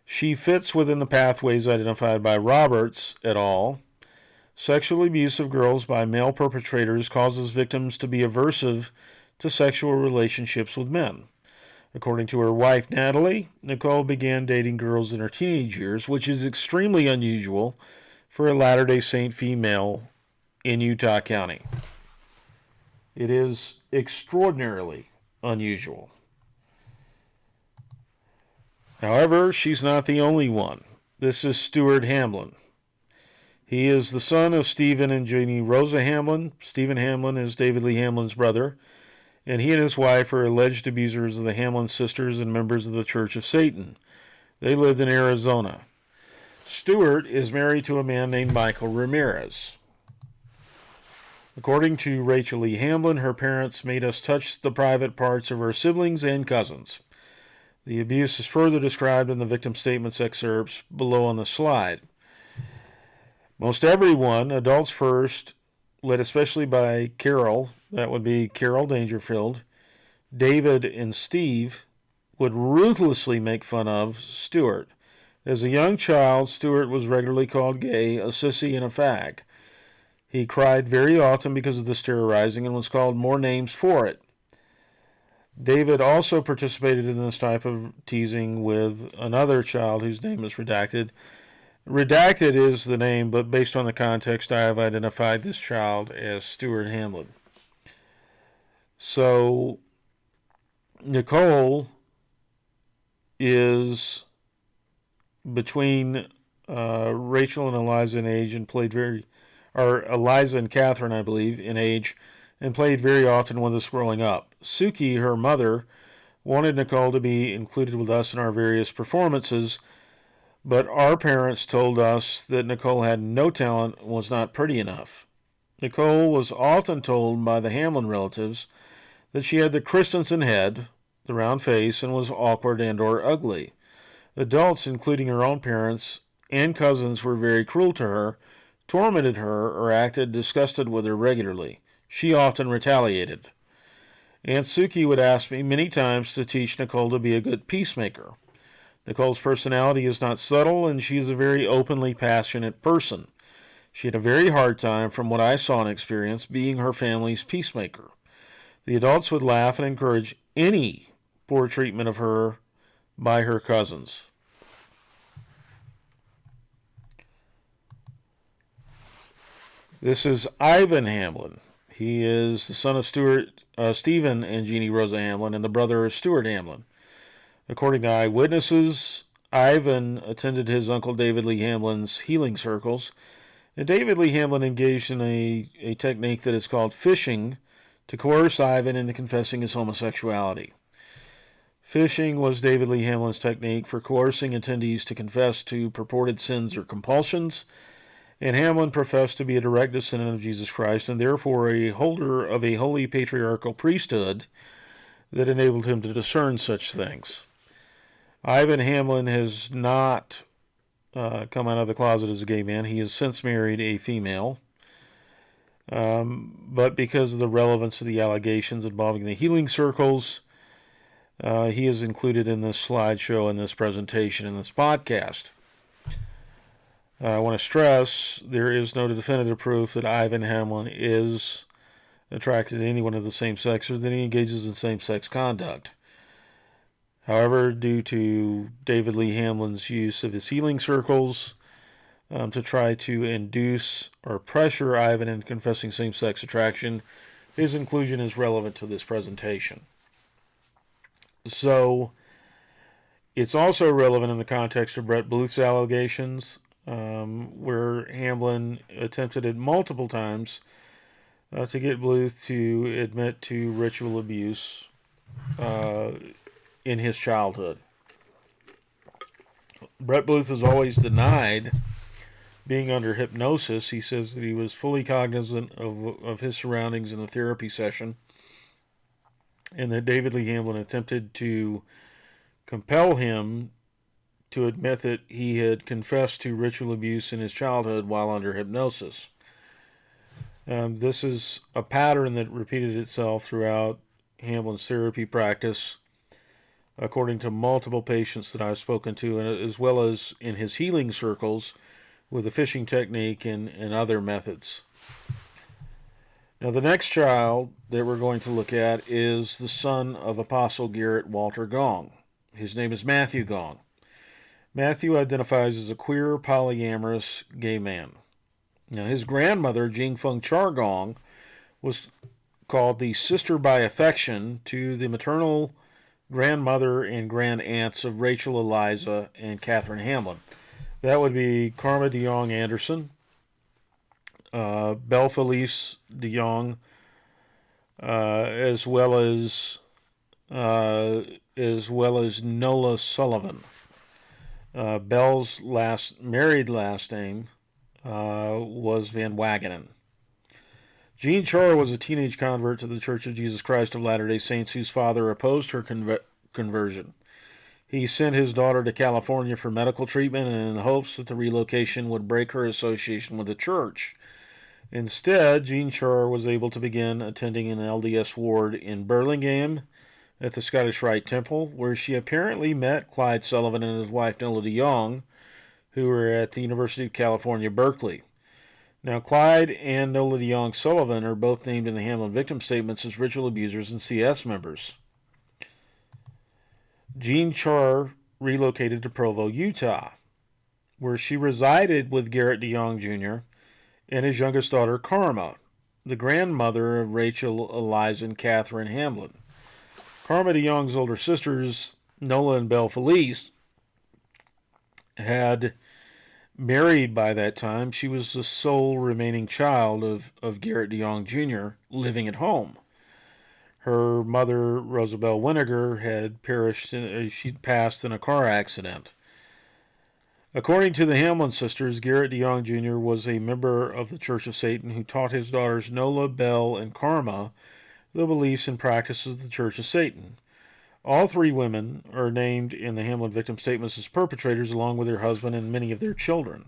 She fits within the pathways identified by Roberts et al. Sexual abuse of girls by male perpetrators causes victims to be aversive to sexual relationships with men. According to her wife, Natalie, Nicole began dating girls in her teenage years, which is extremely unusual for a Latter-day Saint female in Utah County. It is extraordinarily unusual. However, she's not the only one. This is Stuart Hamlin. He is the son of Stephen and Jeannie Rosa Hamlin. Stephen Hamlin is David Lee Hamlin's brother, and he and his wife are alleged abusers of the Hamlin sisters and members of the Church of Satan. They lived in Arizona. Stuart is married to a man named Michael Ramirez. According to Rachel Lee Hamlin, her parents made us touch the private parts of our siblings and cousins. The abuse is further described in the victim statements excerpts below on the slide. Most everyone, adults first, led especially by Carol, that would be Carol Dangerfield, David and Steve, would ruthlessly make fun of Stuart. As a young child, Stuart was regularly called gay, a sissy, and a fag. He cried very often because of this terrorizing and was called more names for it. David also participated in this type of teasing with another child whose name is redacted. Redacted is the name, but based on the context, I have identified this child as Stuart Hamlin. So, Nicole is between Rachel and Eliza in age and Eliza and Katherine, I believe, in age, and played very often with us growing up. Suki, her mother, wanted Nicole to be included with us in our various performances, but our parents told us that Nicole had no talent and was not pretty enough. Nicole was often told by the Hamlin relatives that she had the Christensen head, the round face, and was awkward and or ugly. Adults, including her own parents and cousins, were very cruel to her, tormented her, or acted disgusted with her regularly. She often retaliated. Aunt Suki would ask me many times to teach Nicole to be a good peacemaker. Nicole's personality is not subtle, and she is a very openly passionate person. She had a very hard time, from what I saw and experienced, being her family's peacemaker. The adults would laugh and encourage any poor treatment of her by her cousins. This is Ivan Hamlin. He is the son of Stephen and Jeannie Rosa Hamlin, and the brother of Stuart Hamlin. According to eyewitnesses, Ivan attended his uncle David Lee Hamlin's healing circles, and David Lee Hamlin engaged in a technique that is called fishing to coerce Ivan into confessing his homosexuality. Fishing was David Lee Hamlin's technique for coercing attendees to confess to purported sins or compulsions, and Hamlin professed to be a direct descendant of Jesus Christ and therefore a holder of a holy patriarchal priesthood that enabled him to discern such things. Ivan Hamlin has not come out of the closet as a gay man. He has since married a female. But because of the relevance of the allegations involving the healing circles, he is included in this slideshow, in this presentation, in this podcast. I want to stress there is no definitive proof that Ivan Hamlin is attracted to anyone of the same sex or that he engages in same-sex conduct. However, due to David Lee Hamlin's use of his healing circles, to try to induce or pressure Ivan into confessing same-sex attraction. His inclusion is relevant to this presentation. So, it's also relevant in the context of Brett Bluth's allegations, where Hamlin attempted it multiple times to get Bluth to admit to ritual abuse in his childhood. Brett Bluth has always denied being under hypnosis. He says that he was fully cognizant of his surroundings in a therapy session, and that David Lee Hamlin attempted to compel him to admit that he had confessed to ritual abuse in his childhood while under hypnosis. This is a pattern that repeated itself throughout Hamlin's therapy practice, according to multiple patients that I've spoken to, and as well as in his healing circles with the fishing technique and other methods. Now, the next child that we're going to look at is the son of Apostle Garrett Walter Gong. His name is Matthew Gong. Matthew identifies as a queer, polyamorous gay man. Now, his grandmother, Jean Fung Char Gong, was called the sister by affection to the maternal grandmother and grand-aunts of Rachel Eliza and Katherine Hamlin. That would be Karma de Jong Anderson, Belle Felice de Jong, as well as Nola Sullivan. Belle's married last name was Van Wagenen. Jean Char was a teenage convert to the Church of Jesus Christ of Latter-day Saints whose father opposed her conversion. He sent his daughter to California for medical treatment in hopes that the relocation would break her association with the church. Instead, Jean Char was able to begin attending an LDS ward in Burlingame at the Scottish Rite Temple, where she apparently met Clyde Sullivan and his wife Nola de Jong, who were at the University of California, Berkeley. Now, Clyde and Nola de Jong Sullivan are both named in the Hamlin victim statements as ritual abusers and CS members. Jean Char relocated to Provo, Utah, where she resided with Garrett de Jong Jr. and his youngest daughter, Karma, the grandmother of Rachel, Eliza, and Katherine Hamlin. Karma de Jong's older sisters, Nola and Belle Felice, had married by that time. She was the sole remaining child of Garrett de Jong Jr. living at home. Her mother, Rosabelle Winiger, had perished. She'd passed in a car accident. According to the Hamlin sisters, Garrett de Jong Jr. was a member of the Church of Satan who taught his daughters Nola, Belle, and Karma the beliefs and practices of the Church of Satan. All three women are named in the Hamlin victim statements as perpetrators, along with their husband and many of their children.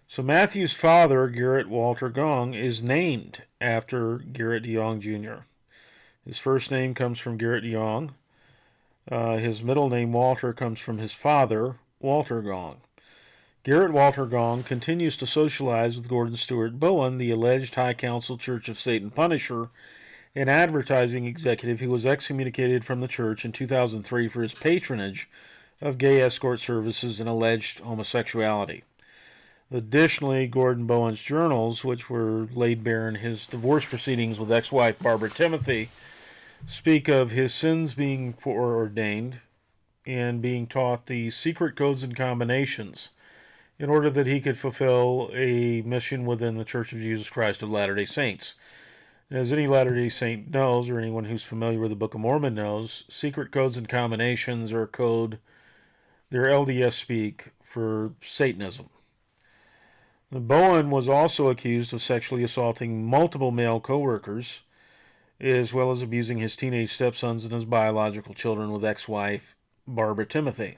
So Matthew's father, Garrett Walter Gong, is named after Garrett de Jong Jr. His first name comes from Garrett de Jong. His middle name, Walter, comes from his father, Walter Gong. Garrett Walter Gong continues to socialize with Gordon Stewart Bowen, the alleged High Council Church of Satan Punisher, an advertising executive who was excommunicated from the church in 2003 for his patronage of gay escort services and alleged homosexuality. Additionally, Gordon Bowen's journals, which were laid bare in his divorce proceedings with ex-wife Barbara Timothy, speak of his sins being foreordained and being taught the secret codes and combinations in order that he could fulfill a mission within the Church of Jesus Christ of Latter-day Saints. As any Latter-day Saint knows, or anyone who's familiar with the Book of Mormon knows, secret codes and combinations are they're LDS speak for Satanism. Bowen was also accused of sexually assaulting multiple male co-workers, as well as abusing his teenage stepsons and his biological children with ex-wife Barbara Timothy.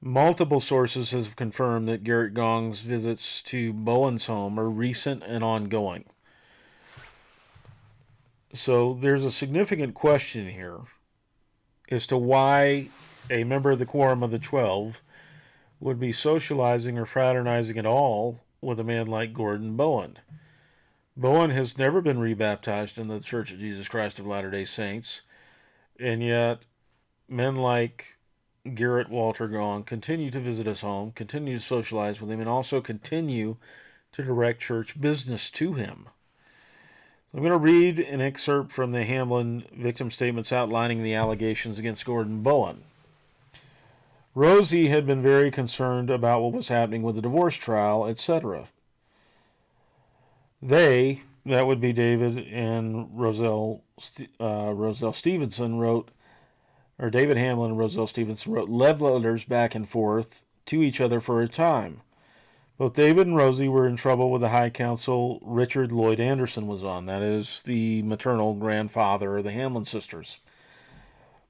Multiple sources have confirmed that Garrett Gong's visits to Bowen's home are recent and ongoing. So there's a significant question here as to why a member of the Quorum of the 12 would be socializing or fraternizing at all with a man like Gordon Bowen. Bowen has never been rebaptized in the Church of Jesus Christ of Latter-day Saints, and yet men like Garrett Walter Gong continue to visit his home, continue to socialize with him, and also continue to direct church business to him. I'm going to read an excerpt from the Hamlin victim statements outlining the allegations against Gordon Bowen. Rosie had been very concerned about what was happening with the divorce trial, etc. They, that would be David and Roselle Stevenson, wrote, or David Hamlin and Roselle Stevenson wrote love letters back and forth to each other for a time. Both David and Rosie were in trouble with the High Council Richard Lloyd Anderson was on. That is the maternal grandfather of the Hamlin sisters.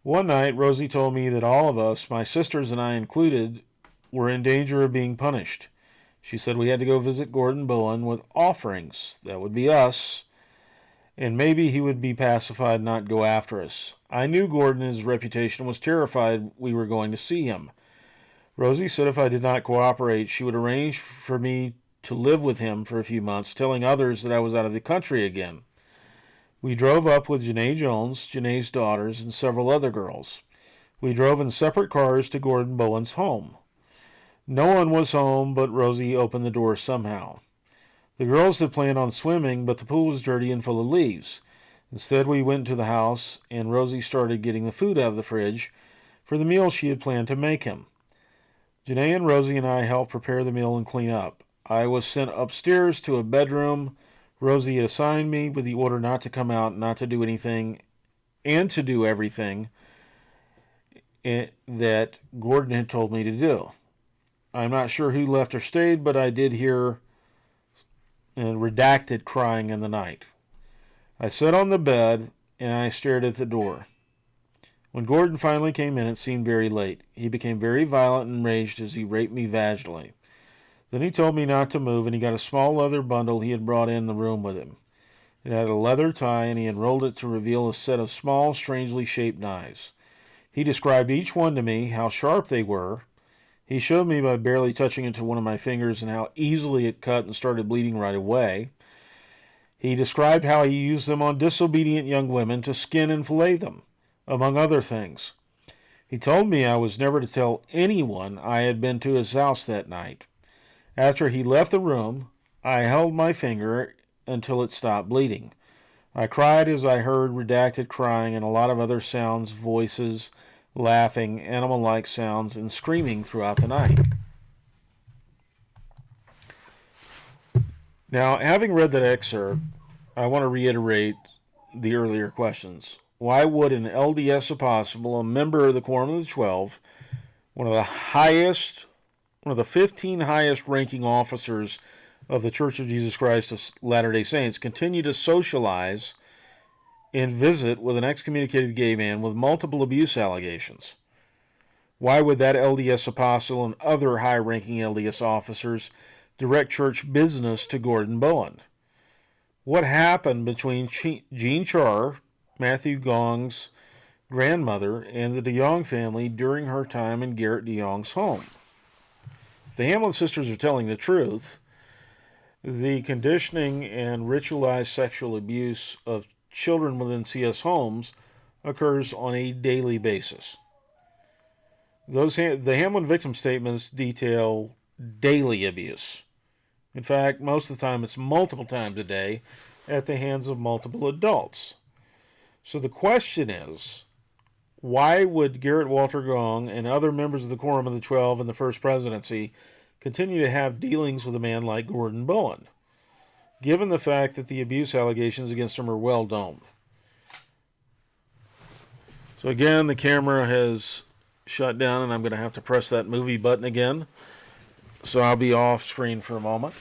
One night, Rosie told me that all of us, my sisters and I included, were in danger of being punished. She said we had to go visit Gordon Bowen with offerings. That would be us. And maybe he would be pacified and not go after us. I knew Gordon and his reputation was terrified we were going to see him. Rosie said if I did not cooperate, she would arrange for me to live with him for a few months, telling others that I was out of the country again. We drove up with Janae Jones, Janae's daughters, and several other girls. We drove in separate cars to Gordon Bowen's home. No one was home, but Rosie opened the door somehow. The girls had planned on swimming, but the pool was dirty and full of leaves. Instead, we went to the house, and Rosie started getting the food out of the fridge for the meal she had planned to make him. Janae and Rosie and I helped prepare the meal and clean up. I was sent upstairs to a bedroom Rosie had assigned me with the order not to come out, not to do anything, and to do everything that Gordon had told me to do. I'm not sure who left or stayed, but I did hear redacted crying in the night. I sat on the bed and I stared at the door. When Gordon finally came in, it seemed very late. He became very violent and enraged as he raped me vaginally. Then he told me not to move, and he got a small leather bundle he had brought in the room with him. It had a leather tie, and he unrolled it to reveal a set of small, strangely shaped knives. He described each one to me, how sharp they were. He showed me by barely touching it to one of my fingers and how easily it cut and started bleeding right away. He described how he used them on disobedient young women to skin and fillet them, among other things. He told me I was never to tell anyone I had been to his house that night. After he left the room, I held my finger until it stopped bleeding. I cried as I heard redacted crying and a lot of other sounds, voices, laughing, animal-like sounds, and screaming throughout the night. Now, having read that excerpt, I want to reiterate the earlier questions. Why would an LDS apostle, a member of the Quorum of the 12, one of the 15 highest ranking officers of the Church of Jesus Christ of Latter-day Saints, continue to socialize and visit with an excommunicated gay man with multiple abuse allegations? Why would that LDS apostle and other high-ranking LDS officers direct church business to Gordon Bowen? What happened between Jean Char, Matthew Gong's grandmother, and the DeYoung family during her time in Garrett DeYoung's home? If the Hamlin sisters are telling the truth, the conditioning and ritualized sexual abuse of children within CS homes occurs on a daily basis. The Hamlin victim statements detail daily abuse. In fact, most of the time it's multiple times a day at the hands of multiple adults. So the question is, why would Garrett Walter Gong and other members of the Quorum of the 12 in the First Presidency continue to have dealings with a man like Gordon Bowen, given the fact that the abuse allegations against him are well known? So again, the camera has shut down, and I'm going to have to press that movie button again. So I'll be off screen for a moment.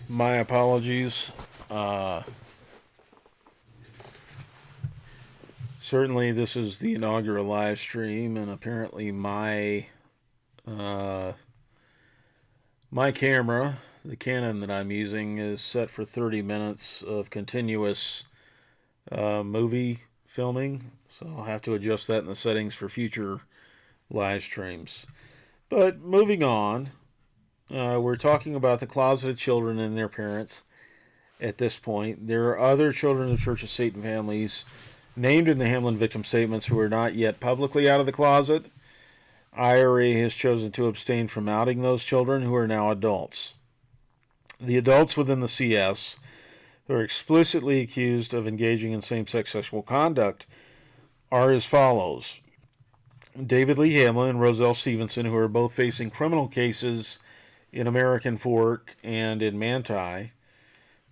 My apologies. Certainly this is the inaugural live stream, and apparently my camera, the Canon that I'm using, is set for 30 minutes of continuous movie filming, so I'll have to adjust that in the settings for future live streams. But moving on, we're talking about the closeted children and their parents at this point. There are other children of Church of Satan families named in the Hamlin victim statements who are not yet publicly out of the closet. IRA has chosen to abstain from outing those children who are now adults. The adults within the CS who are explicitly accused of engaging in same-sex sexual conduct are as follows. David Lee Hamlin and Roselle Stevenson, who are both facing criminal cases in American Fork and in Manti.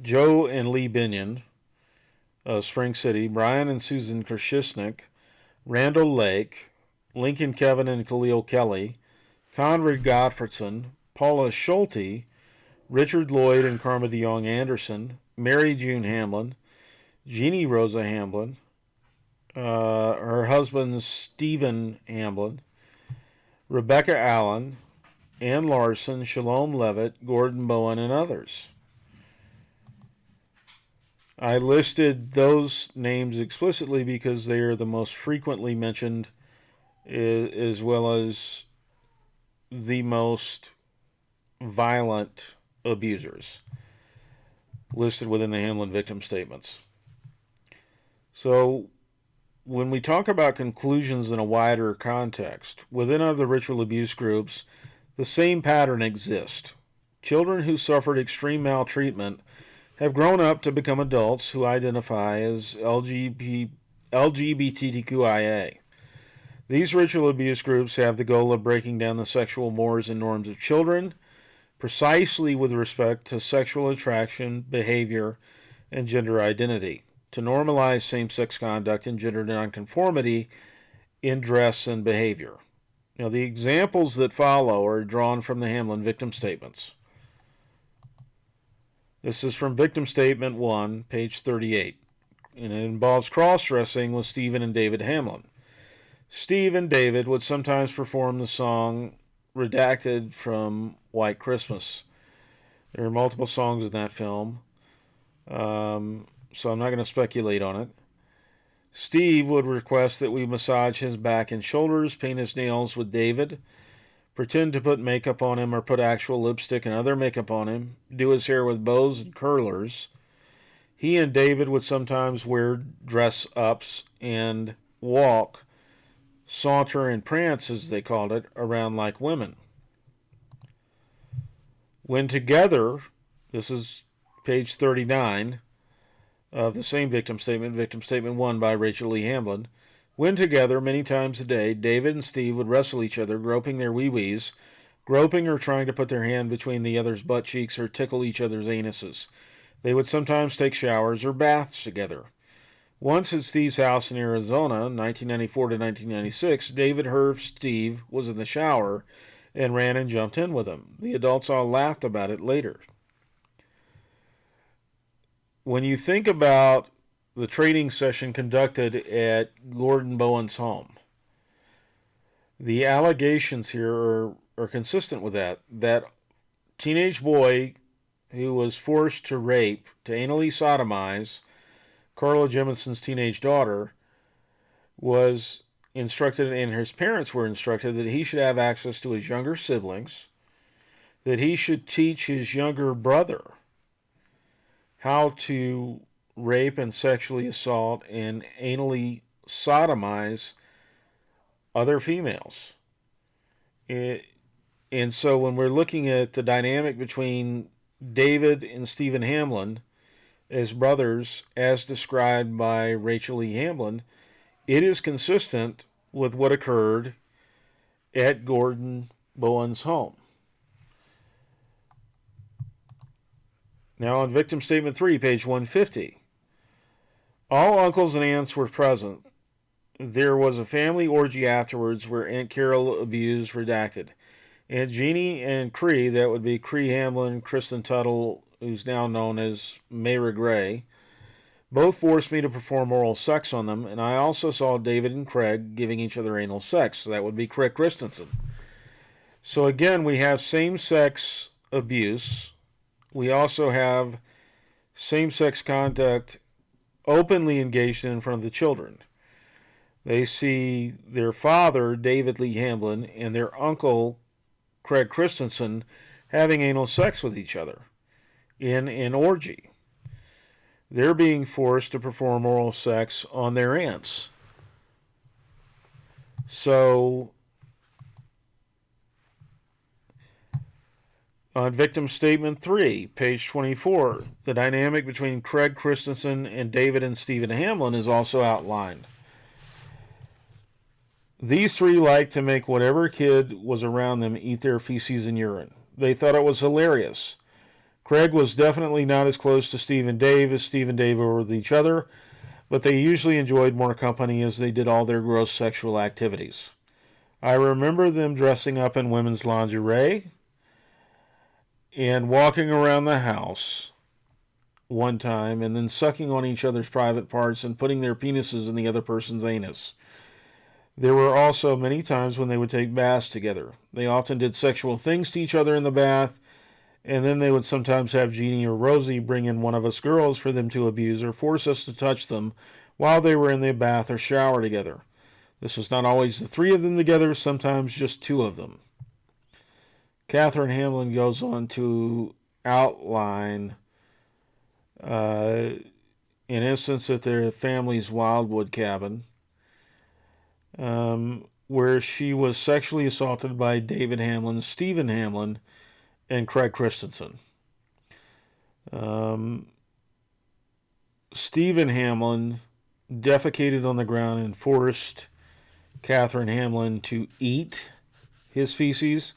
Joe and Lee Binion of Spring City. Brian and Susan Kershishnik. Randall Lake. Lincoln Kevin and Khalil Kelly. Conrad Gottfredson. Paula Schulte. Richard Lloyd and Karma DeYoung Anderson. Mary June Hamlin. Jeannie Rosa Hamlin. Her husband Stephen Hamlin. Rebecca Allen. Ann Larson. Shalom Levitt. Gordon Bowen, and others. I listed those names explicitly because they are the most frequently mentioned, as well as the most violent abusers listed within the Hamlin victim statements. So when we talk about conclusions in a wider context, within other ritual abuse groups, the same pattern exists. Children who suffered extreme maltreatment have grown up to become adults who identify as LGBTQIA. These ritual abuse groups have the goal of breaking down the sexual mores and norms of children, precisely with respect to sexual attraction, behavior, and gender identity, to normalize same-sex conduct and gender nonconformity in dress and behavior. Now, the examples that follow are drawn from the Hamlin victim statements. This is from Victim Statement 1, page 38, and it involves cross-dressing with Stephen and David Hamlin. Steve and David would sometimes perform the song redacted from White Christmas. There are multiple songs in that film, so I'm not going to speculate on it. Steve would request that we massage his back and shoulders, paint his nails with David, pretend to put makeup on him or put actual lipstick and other makeup on him, do his hair with bows and curlers. He and David would sometimes wear dress-ups and walk, saunter and prance, as they called it, around like women. When together, this is page 39 of the same victim statement 1 by Rachel Lee Hamlin. When together, many times a day, David and Steve would wrestle each other, groping their wee-wees, groping or trying to put their hand between the other's butt cheeks or tickle each other's anuses. They would sometimes take showers or baths together. Once at Steve's house in Arizona, 1994 to 1996, David heard Steve was in the shower and ran and jumped in with him. The adults all laughed about it later. When you think about the training session conducted at Gordon Bowen's home, the allegations here are consistent with that. That teenage boy who was forced to rape, to anally sodomize Carla Jeminson's teenage daughter, was instructed, and his parents were instructed, that he should have access to his younger siblings, that he should teach his younger brother how to rape and sexually assault and anally sodomize other females. And so when we're looking at the dynamic between David and Stephen Hamlin as brothers, as described by Rachel E. Hamlin, it is consistent with what occurred at Gordon Bowen's home. Now on Victim Statement 3, page 150. All uncles and aunts were present. There was a family orgy afterwards where Aunt Carol abused redacted. Aunt Jeannie and Cree, that would be Cree Hamlin, Kristen Tuttle, who's now known as Mayra Gray, both forced me to perform oral sex on them, and I also saw David and Craig giving each other anal sex. So that would be Craig Christensen. So again, we have same-sex abuse. We also have same-sex conduct openly engaged in front of the children. They see their father, David Lee Hamlin, and their uncle, Craig Christensen, having anal sex with each other in an orgy. They're being forced to perform oral sex on their aunts. So, on victim statement 3, page 24, the dynamic between Craig Christensen and David and Stephen Hamlin is also outlined. These three liked to make whatever kid was around them eat their feces and urine. They thought it was hilarious. Craig was definitely not as close to Steve and Dave as Steve and Dave were with each other, but they usually enjoyed more company as they did all their gross sexual activities. I remember them dressing up in women's lingerie and walking around the house one time and then sucking on each other's private parts and putting their penises in the other person's anus. There were also many times when they would take baths together. They often did sexual things to each other in the bath, and then they would sometimes have Jeannie or Rosie bring in one of us girls for them to abuse or force us to touch them while they were in the bath or shower together. This was not always the three of them together, sometimes just two of them. Katherine Hamlin goes on to outline an instance at their family's Wildwood cabin where she was sexually assaulted by David Hamlin, Stephen Hamlin, and Craig Christensen. Stephen Hamlin defecated on the ground and forced Katherine Hamlin to eat his feces.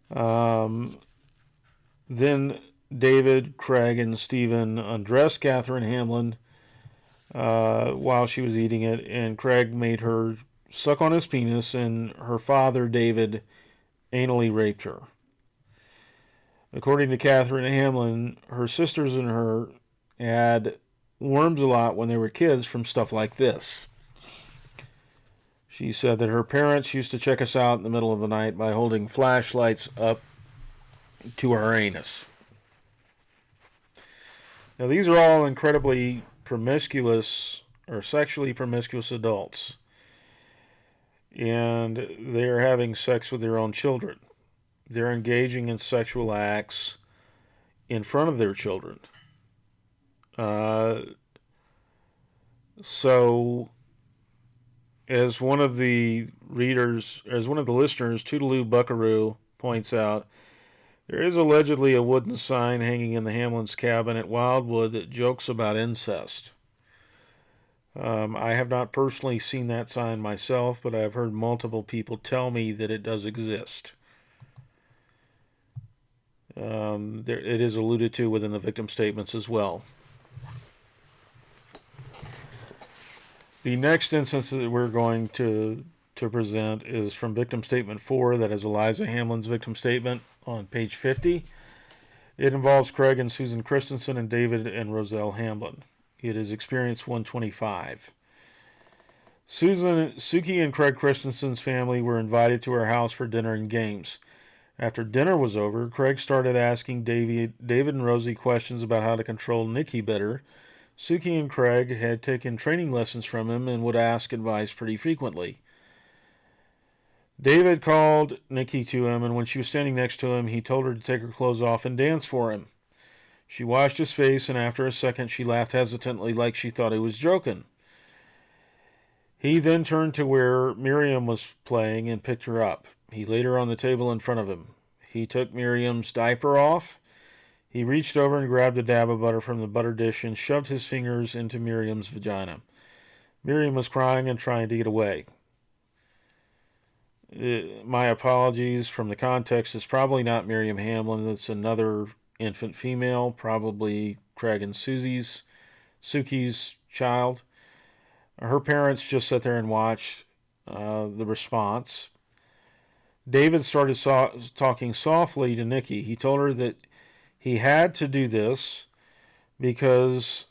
Then David, Craig, and Stephen undressed Katherine Hamlin while she was eating it, and Craig made her suck on his penis, and her father, David, anally raped her. According to Katherine Hamlin, her sisters and her had worms a lot when they were kids from stuff like this. She said that her parents used to check us out in the middle of the night by holding flashlights up to our anus. Now, these are all incredibly promiscuous or sexually promiscuous adults, and they're having sex with their own children. They're engaging in sexual acts in front of their children. So, as one of the listeners, Toodaloo Buckaroo, points out, there is allegedly a wooden sign hanging in the Hamlins' cabin at Wildwood that jokes about incest. I have not personally seen that sign myself, but I've heard multiple people tell me that it does exist. It is alluded to within the victim statements as well. The next instance that we're going to present is from victim statement 4, that is Eliza Hamlin's victim statement on page 50. It involves Craig and Susan Christensen and David and Roselle Hamlin. It is experience 125. Suki and Craig Christensen's family were invited to our house for dinner and games. After dinner was over, Craig started asking David and Rosie questions about how to control Nikki better. Suki and Craig had taken training lessons from him and would ask advice pretty frequently. David called Nikki to him, and when she was standing next to him, he told her to take her clothes off and dance for him. She washed his face, and after a second, she laughed hesitantly like she thought he was joking. He then turned to where Miriam was playing and picked her up. He laid her on the table in front of him. He took Miriam's diaper off. He reached over and grabbed a dab of butter from the butter dish and shoved his fingers into Miriam's vagina. Miriam was crying and trying to get away. My apologies, from the context, it's probably not Miriam Hamlin. It's another infant female, probably Craig and Suki's child. Her parents just sat there and watched the response. David started talking softly to Nikki. He told her that he had to do this because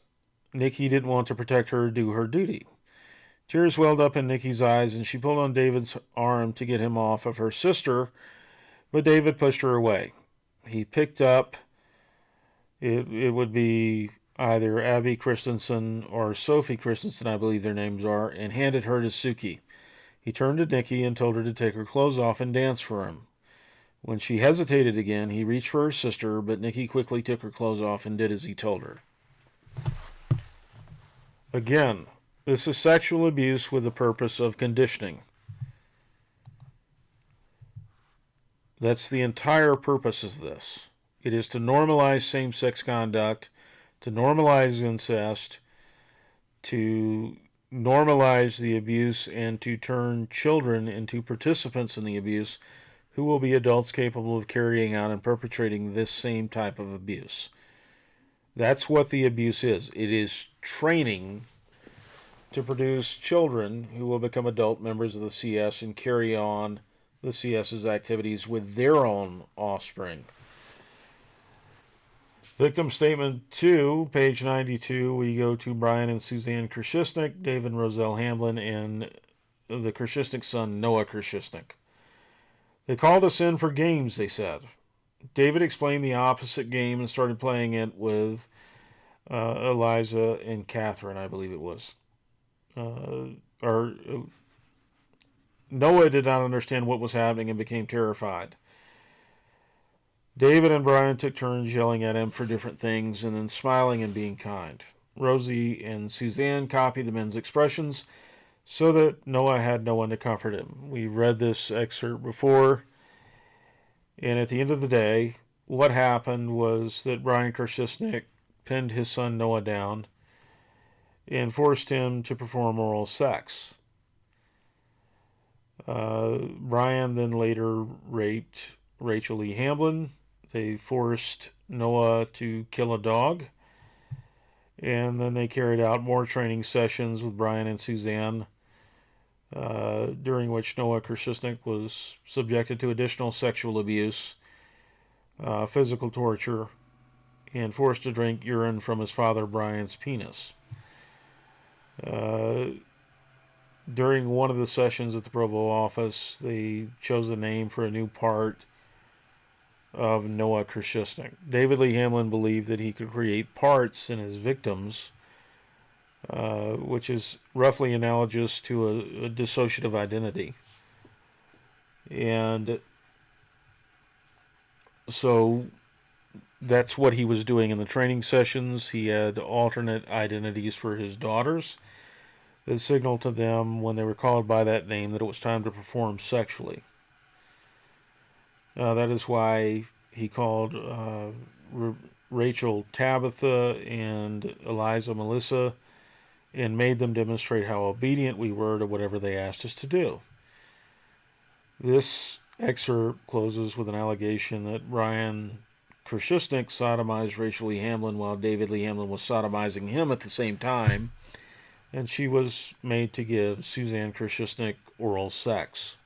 Nikki didn't want to protect her or do her duty. Tears welled up in Nikki's eyes, and she pulled on David's arm to get him off of her sister, but David pushed her away. He picked up, it would be either Abby Christensen or Sophie Christensen, I believe their names are, and handed her to Suki. He turned to Nikki and told her to take her clothes off and dance for him. When she hesitated again, he reached for her sister, but Nikki quickly took her clothes off and did as he told her. Again, this is sexual abuse with the purpose of conditioning. That's the entire purpose of this. It is to normalize same-sex conduct, to normalize incest, to normalize the abuse, and to turn children into participants in the abuse who will be adults capable of carrying out and perpetrating this same type of abuse. That's what the abuse is. It is training to produce children who will become adult members of the CS and carry on the CS's activities with their own offspring. Victim Statement 2, page 92, we go to Brian and Suzanne Krishishnik, David and Roselle Hamlin, and the Krishishnik son, Noah Krishishnik. They called us in for games, they said. David explained the opposite game and started playing it with Eliza and Katherine, I believe it was. Noah did not understand what was happening and became terrified. David and Brian took turns yelling at him for different things and then smiling and being kind. Rosie and Suzanne copied the men's expressions so that Noah had no one to comfort him. We've read this excerpt before, and at the end of the day, what happened was that Brian Krishishnik pinned his son Noah down and forced him to perform oral sex. Brian then later raped Rachel Lee Hamlin. They forced Noah to kill a dog. And then they carried out more training sessions with Brian and Suzanne, during which Noah Krishishnik was subjected to additional sexual abuse, physical torture, and forced to drink urine from his father Brian's penis. During one of the sessions at the Provo office, they chose a name for a new part of Noah Krishishnik. David Lee Hamlin believed that he could create parts in his victims, which is roughly analogous to a dissociative identity. And so that's what he was doing in the training sessions. He had alternate identities for his daughters that signaled to them when they were called by that name that it was time to perform sexually. That is why he called Rachel Tabitha and Eliza Melissa and made them demonstrate how obedient we were to whatever they asked us to do. This excerpt closes with an allegation that Brian Krishishnik sodomized Rachel Lee Hamlin while David Lee Hamlin was sodomizing him at the same time, and she was made to give Suzanne Krishishnik oral sex.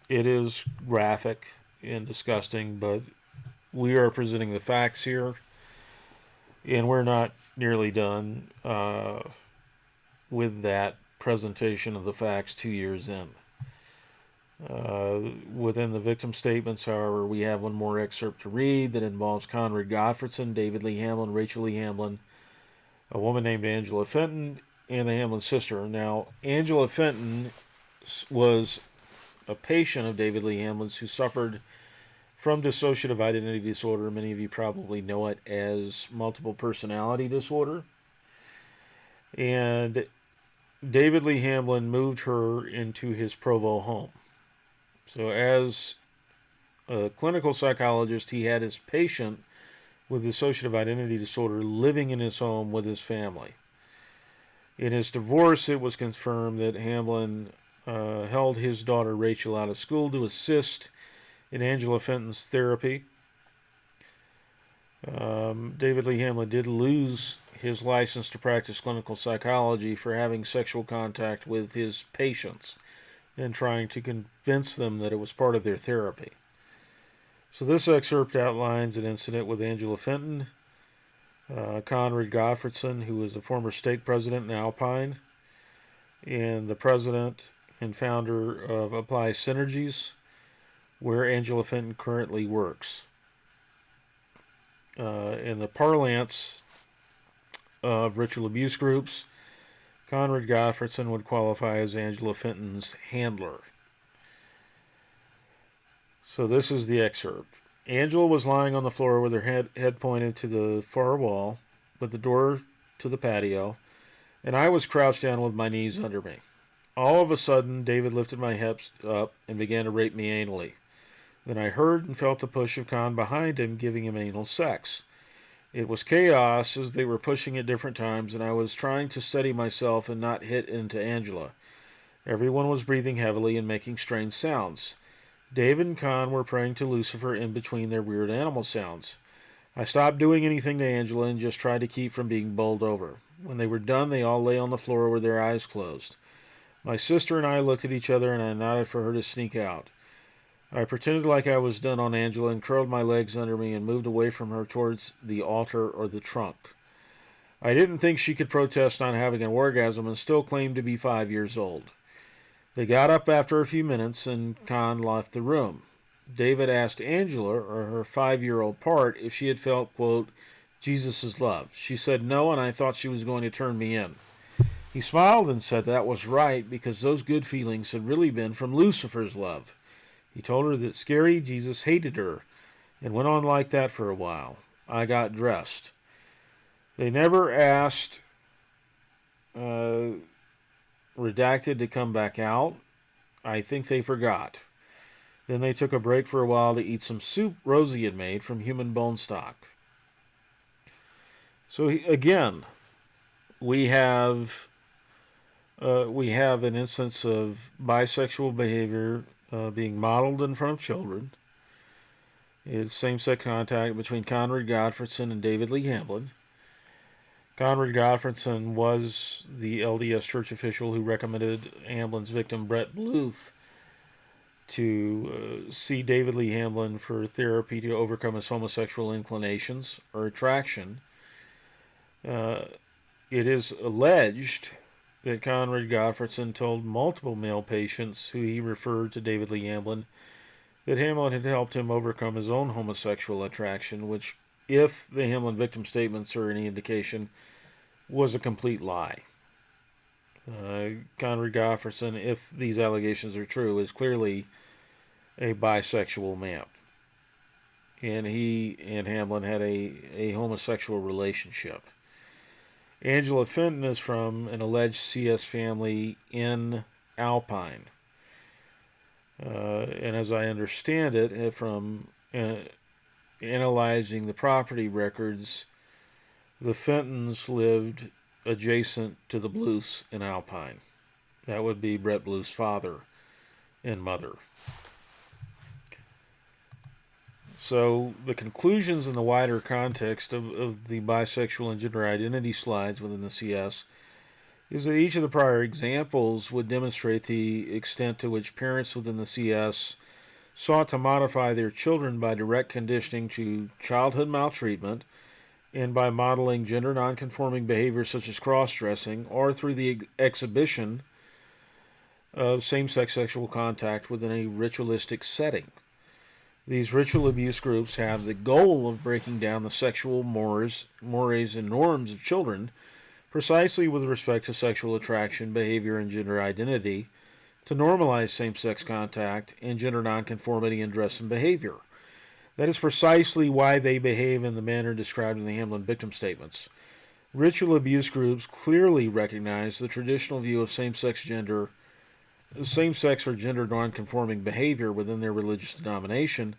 It is graphic and disgusting, but we are presenting the facts here, and we're not nearly done with that presentation of the facts 2 years in. Within the victim statements, however, we have one more excerpt to read that involves Conrad Gottfredson, David Lee Hamlin, Rachel Lee Hamlin, a woman named Angela Fenton, and the Hamlin sister. Now, Angela Fenton was a patient of David Lee Hamlin's who suffered from dissociative identity disorder. Many of you probably know it as multiple personality disorder. And David Lee Hamlin moved her into his Provo home. So as a clinical psychologist, he had his patient with dissociative identity disorder living in his home with his family. In his divorce, it was confirmed that Hamlin held his daughter Rachel out of school to assist in Angela Fenton's therapy. David Lee Hamlin did lose his license to practice clinical psychology for having sexual contact with his patients and trying to convince them that it was part of their therapy. So this excerpt outlines an incident with Angela Fenton, Conrad Gottfredson, who was a former stake president in Alpine, and the president and founder of Apply Synergies, where Angela Fenton currently works. In the parlance of ritual abuse groups, Conrad Gottfredson would qualify as Angela Fenton's handler. So this is the excerpt. Angela was lying on the floor with her head pointed to the far wall, with the door to the patio, and I was crouched down with my knees under me. All of a sudden, David lifted my hips up and began to rape me anally. Then I heard and felt the push of Con behind him, giving him anal sex. It was chaos as they were pushing at different times, and I was trying to steady myself and not hit into Angela. Everyone was breathing heavily and making strange sounds. David and Con were praying to Lucifer in between their weird animal sounds. I stopped doing anything to Angela and just tried to keep from being bowled over. When they were done, they all lay on the floor with their eyes closed. My sister and I looked at each other, and I nodded for her to sneak out. I pretended like I was done on Angela and curled my legs under me and moved away from her towards the altar or the trunk. I didn't think she could protest not having an orgasm and still claim to be 5 years old. They got up after a few minutes and Con left the room. David asked Angela, or her 5-year-old part, if she had felt, quote, Jesus' love. She said no, and I thought she was going to turn me in. He smiled and said that was right because those good feelings had really been from Lucifer's love. He told her that scary Jesus hated her and went on like that for a while. I got dressed. They never asked Redacted to come back out. I think they forgot. Then they took a break for a while to eat some soup Rosie had made from human bone stock. So again, we have an instance of bisexual behavior being modeled in front of children. It's same-sex contact between Conrad Gottfredson and David Lee Hamlin. Conrad Gottfredson was the LDS Church official who recommended Hamlin's victim, Brett Bluth, to see David Lee Hamlin for therapy to overcome his homosexual inclinations or attraction. It is alleged that Conrad Gottfredson told multiple male patients who he referred to David Lee Hamlin that Hamlin had helped him overcome his own homosexual attraction, which, if the Hamlin victim statements are any indication, was a complete lie. Conrad Gottfredson, if these allegations are true, is clearly a bisexual man. And he and Hamlin had a homosexual relationship. Angela Fenton is from an alleged CS family in Alpine. And as I understand it, from analyzing the property records, the Fentons lived adjacent to the Bluths in Alpine. That would be Brett Bluth's father and mother. So the conclusions in the wider context of the bisexual and gender identity slides within the CS is that each of the prior examples would demonstrate the extent to which parents within the CS sought to modify their children by direct conditioning to childhood maltreatment and by modeling gender nonconforming behaviors such as cross-dressing or through the exhibition of same-sex sexual contact within a ritualistic setting. These ritual abuse groups have the goal of breaking down the sexual mores and norms of children precisely with respect to sexual attraction, behavior, and gender identity to normalize same-sex contact and gender nonconformity in dress and behavior. That is precisely why they behave in the manner described in the Hamlin victim statements. Ritual abuse groups clearly recognize the traditional view of same-sex or gender nonconforming behavior within their religious denomination,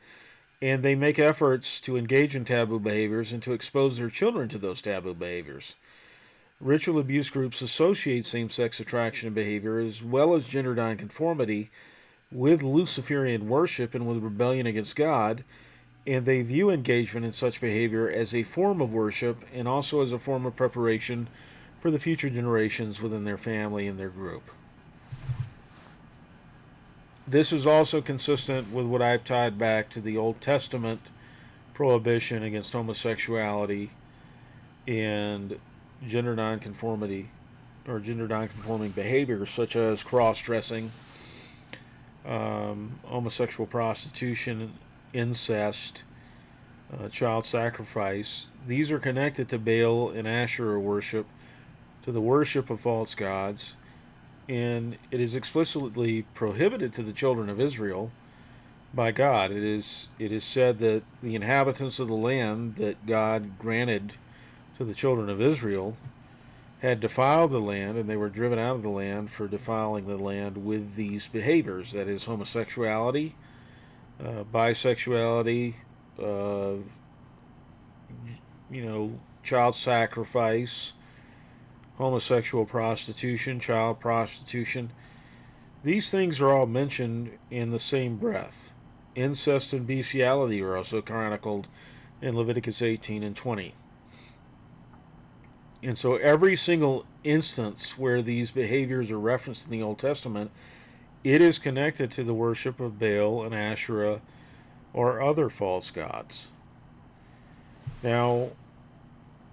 and they make efforts to engage in taboo behaviors and to expose their children to those taboo behaviors. Ritual abuse groups associate same-sex attraction and behavior as well as gender nonconformity with Luciferian worship and with rebellion against God, and they view engagement in such behavior as a form of worship and also as a form of preparation for the future generations within their family and their group. This is also consistent with what I've tied back to the Old Testament prohibition against homosexuality and gender nonconformity or gender nonconforming behaviors such as cross-dressing, homosexual prostitution, incest, child sacrifice. These are connected to Baal and Asherah worship, to the worship of false gods, and it is explicitly prohibited to the children of Israel by God. It is said that the inhabitants of the land that God granted to the children of Israel had defiled the land, and they were driven out of the land for defiling the land with these behaviors. That is homosexuality, bisexuality, uh, child sacrifice, homosexual prostitution, child prostitution. These things are all mentioned in the same breath. Incest and bestiality are also chronicled in Leviticus 18 and 20. And so every single instance where these behaviors are referenced in the Old Testament, it is connected to the worship of Baal and Asherah or other false gods. Now,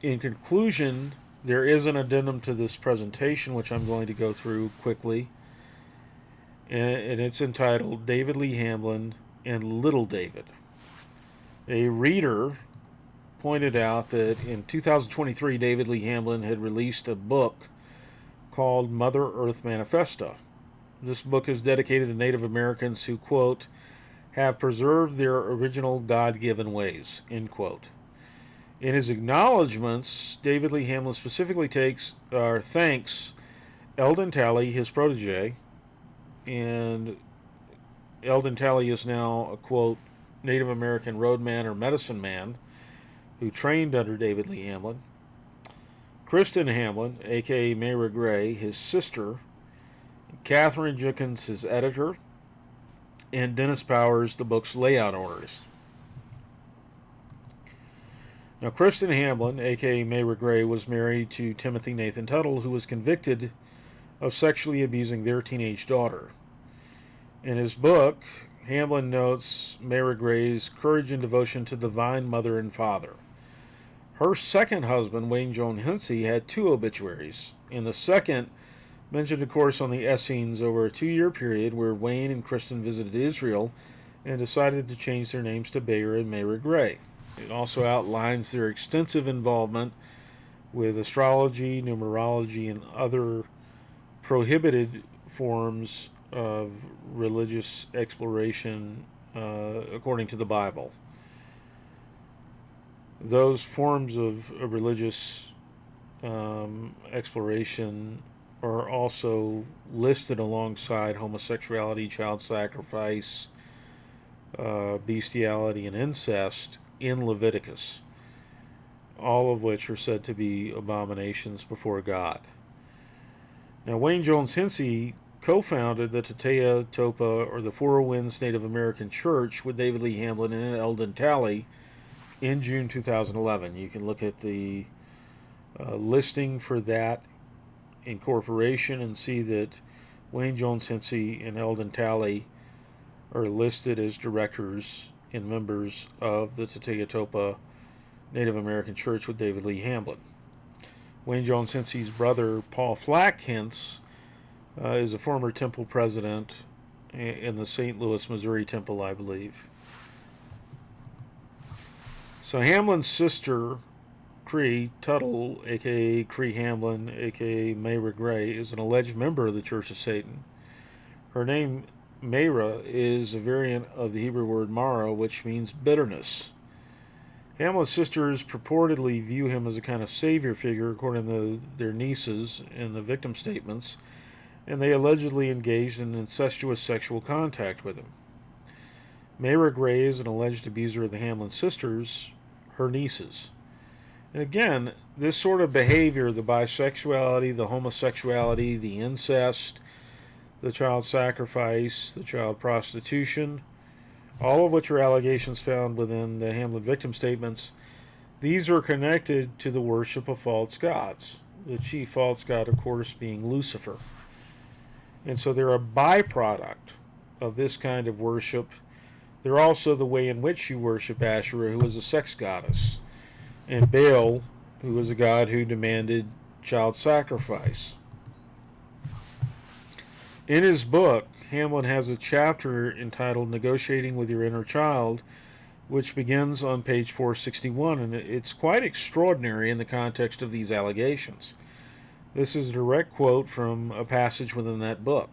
in conclusion, there is an addendum to this presentation, which I'm going to go through quickly. And it's entitled David Lee Hamlin and Little David. A reader pointed out that in 2023, David Lee Hamlin had released a book called Mother Earth Manifesto. This book is dedicated to Native Americans who, quote, have preserved their original God-given ways, end quote. In his acknowledgments, David Lee Hamlin specifically thanks Eldon Talley, his protege, and Eldon Talley is now a, quote, Native American roadman or medicine man who trained under David Lee Hamlin. Kristen Hamlin, a.k.a. Mayra Gray, his sister. Katherine Jenkins, his editor. And Dennis Powers, the book's layout artist. Now, Kristen Hamlin, a.k.a. Mayra Gray, was married to Timothy Nathan Tuttle, who was convicted of sexually abusing their teenage daughter. In his book, Hamlin notes Mayra Gray's courage and devotion to the divine mother and father. Her second husband, Wayne Joan Hensey, had 2 obituaries. In the second, mentioned, of course, on the Essenes over a 2-year period where Wayne and Kristen visited Israel and decided to change their names to Bayer and Mayra Gray. It also outlines their extensive involvement with astrology, numerology, and other prohibited forms of religious exploration according to the Bible. Those forms of religious exploration are also listed alongside homosexuality, child sacrifice, bestiality, and incest in Leviticus, all of which are said to be abominations before God. Now, Wayne Jones Hensey co-founded the Tatea Topa, or the Four Winds Native American Church, with David Lee Hamlin and Eldon Talley in June 2011. You can look at the listing for that incorporation and see that Wayne Jones Hensey and Eldon Talley are listed as directors and members of the Tatea Topa Native American Church with David Lee Hamlin. Wayne Jones Hensey's brother, Paul Flack Hens, is a former temple president in the St. Louis, Missouri temple, I believe. So Hamlin's sister, Cree Tuttle, a.k.a. Cree Hamlin, a.k.a. Mayra Gray, is an alleged member of the Church of Satan. Her name, Mayra, is a variant of the Hebrew word Mara, which means bitterness. Hamlin's sisters purportedly view him as a kind of savior figure, according to their nieces in the victim statements, and they allegedly engaged in incestuous sexual contact with him. Mayra Gray is an alleged abuser of the Hamlin sisters, her nieces. And again, this sort of behavior, the bisexuality, the homosexuality, the incest, the child sacrifice, the child prostitution, all of which are allegations found within the Hamlin victim statements, these are connected to the worship of false gods. The chief false god, of course, being Lucifer. And so they're a byproduct of this kind of worship. They're also the way in which you worship Asherah, who is a sex goddess, and Baal, who was a god who demanded child sacrifice. In his book, Hamlin has a chapter entitled Negotiating with Your Inner Child, which begins on page 461, and it's quite extraordinary in the context of these allegations. This is a direct quote from a passage within that book.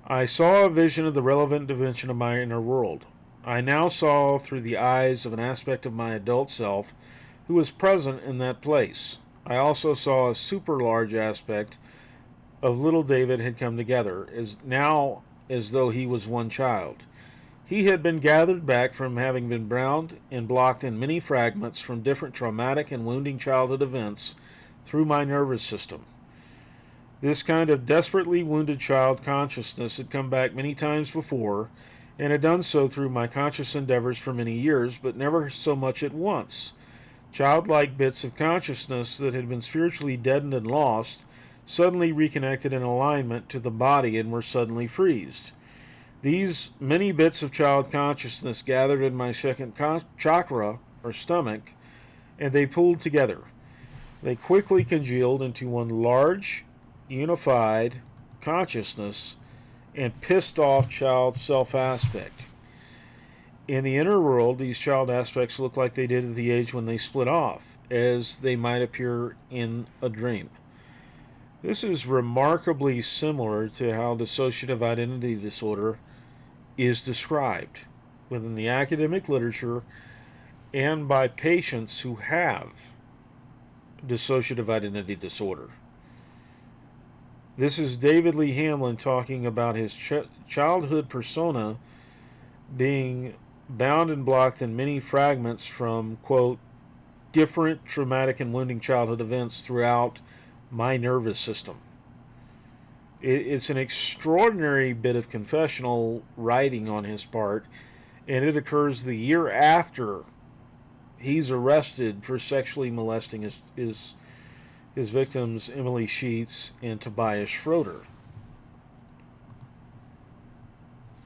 I saw a vision of the relevant dimension of my inner world. I now saw through the eyes of an aspect of my adult self who was present in that place. I also saw a super large aspect of little David had come together, as though he was one child. He had been gathered back from having been bound and blocked in many fragments from different traumatic and wounding childhood events through my nervous system. This kind of desperately wounded child consciousness had come back many times before, and had done so through my conscious endeavors for many years, but never so much at once. Childlike bits of consciousness that had been spiritually deadened and lost suddenly reconnected in alignment to the body and were suddenly freezed. These many bits of child consciousness gathered in my second chakra, or stomach, and they pulled together. They quickly congealed into one large, unified consciousness and pissed off child self aspect. In the inner world, these child aspects look like they did at the age when they split off, as they might appear in a dream. This is remarkably similar to how dissociative identity disorder is described within the academic literature and by patients who have dissociative identity disorder. This is David Lee Hamlin talking about his childhood persona being bound and blocked in many fragments from, quote, different traumatic and wounding childhood events throughout my nervous system. It's an extraordinary bit of confessional writing on his part, and it occurs the year after he's arrested for sexually molesting his victims, Emily Sheets and Tobias Schroeder.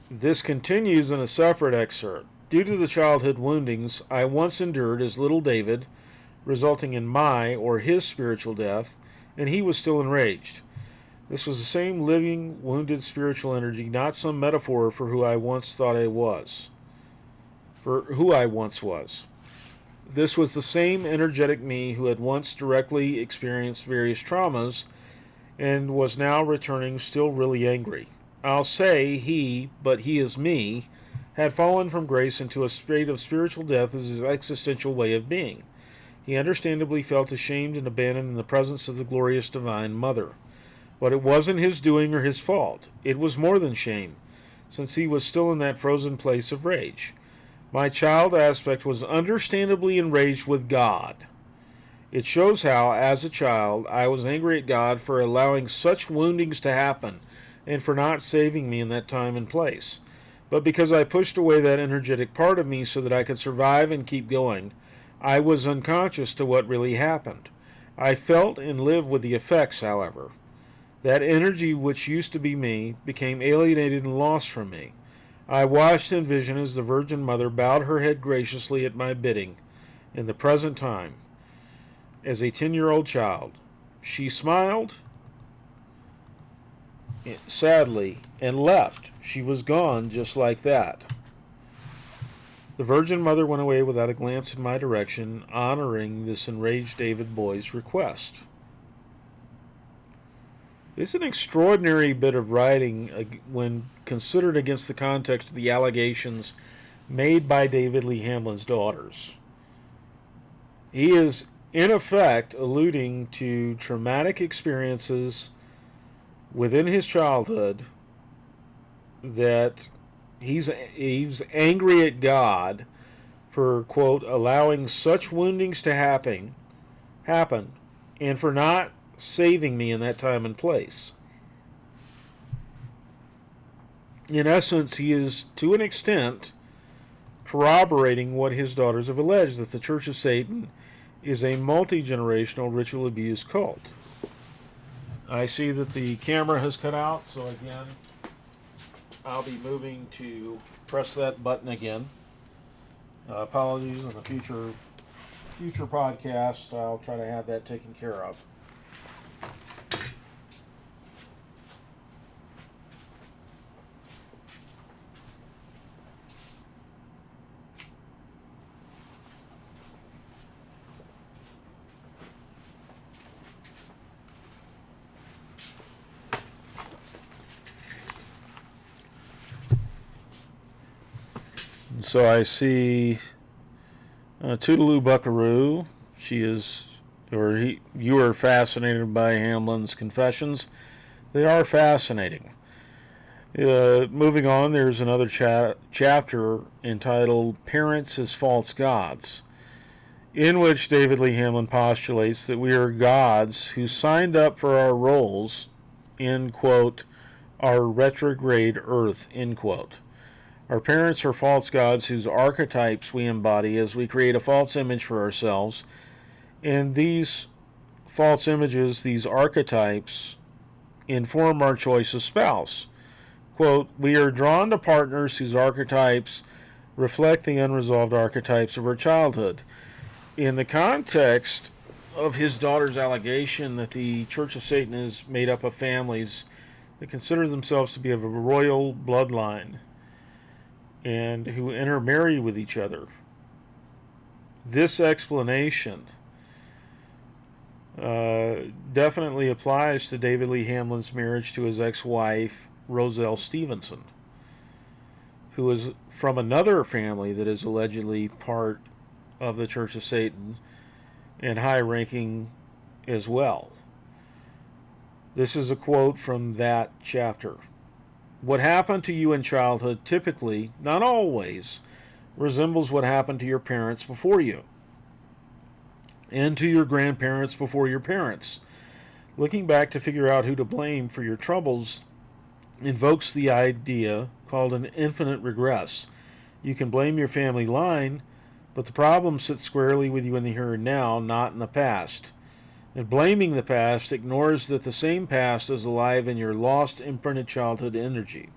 This continues in a separate excerpt. Due to the childhood woundings I once endured as little David, resulting in my or his spiritual death, and he was still enraged. This was the same living, wounded spiritual energy, not some metaphor for who I once thought I was. For who I once was. This was the same energetic me who had once directly experienced various traumas and was now returning still really angry. I'll say he, but he is me, had fallen from grace into a state of spiritual death as his existential way of being. He understandably felt ashamed and abandoned in the presence of the glorious Divine Mother. But it wasn't his doing or his fault. It was more than shame, since he was still in that frozen place of rage. My child aspect was understandably enraged with God. It shows how, as a child, I was angry at God for allowing such woundings to happen and for not saving me in that time and place. But because I pushed away that energetic part of me so that I could survive and keep going, I was unconscious to what really happened. I felt and lived with the effects, however. That energy which used to be me became alienated and lost from me. I watched in vision as the Virgin Mother bowed her head graciously at my bidding in the present time. As a 10-year-old child, she smiled sadly and left. She was gone just like that. The Virgin Mother went away without a glance in my direction, honoring this enraged David boy's request. It's an extraordinary bit of writing when considered against the context of the allegations made by David Lee Hamlin's daughters. He is, in effect, alluding to traumatic experiences within his childhood that he's angry at God for, quote, allowing such woundings to happen, and for not saving me in that time and place. In essence, he is, to an extent, corroborating what his daughters have alleged, that the Church of Satan is a multi-generational ritual abuse cult. I see that the camera has cut out, so again, I'll be moving to press that button again. Apologies on the future podcast. I'll try to have that taken care of. So I see Toodaloo Buckaroo. You are fascinated by Hamlin's confessions. They are fascinating. Moving on, there's another chapter entitled Parents as False Gods, in which David Lee Hamlin postulates that we are gods who signed up for our roles in, quote, our retrograde earth, end quote. Our parents are false gods whose archetypes we embody as we create a false image for ourselves, and these false images, these archetypes, inform our choice of spouse. Quote, we are drawn to partners whose archetypes reflect the unresolved archetypes of our childhood. In the context of his daughter's allegation that the Church of Satan is made up of families that consider themselves to be of a royal bloodline and who intermarry with each other, this explanation definitely applies to David Lee Hamlin's marriage to his ex-wife, Roselle Stevenson, who is from another family that is allegedly part of the Church of Satan and high-ranking as well. This is a quote from that chapter. What happened to you in childhood typically, not always, resembles what happened to your parents before you, and to your grandparents before your parents. Looking back to figure out who to blame for your troubles invokes the idea called an infinite regress. You can blame your family line, but the problem sits squarely with you in the here and now, not in the past. And blaming the past ignores that the same past is alive in your lost, imprinted childhood energy.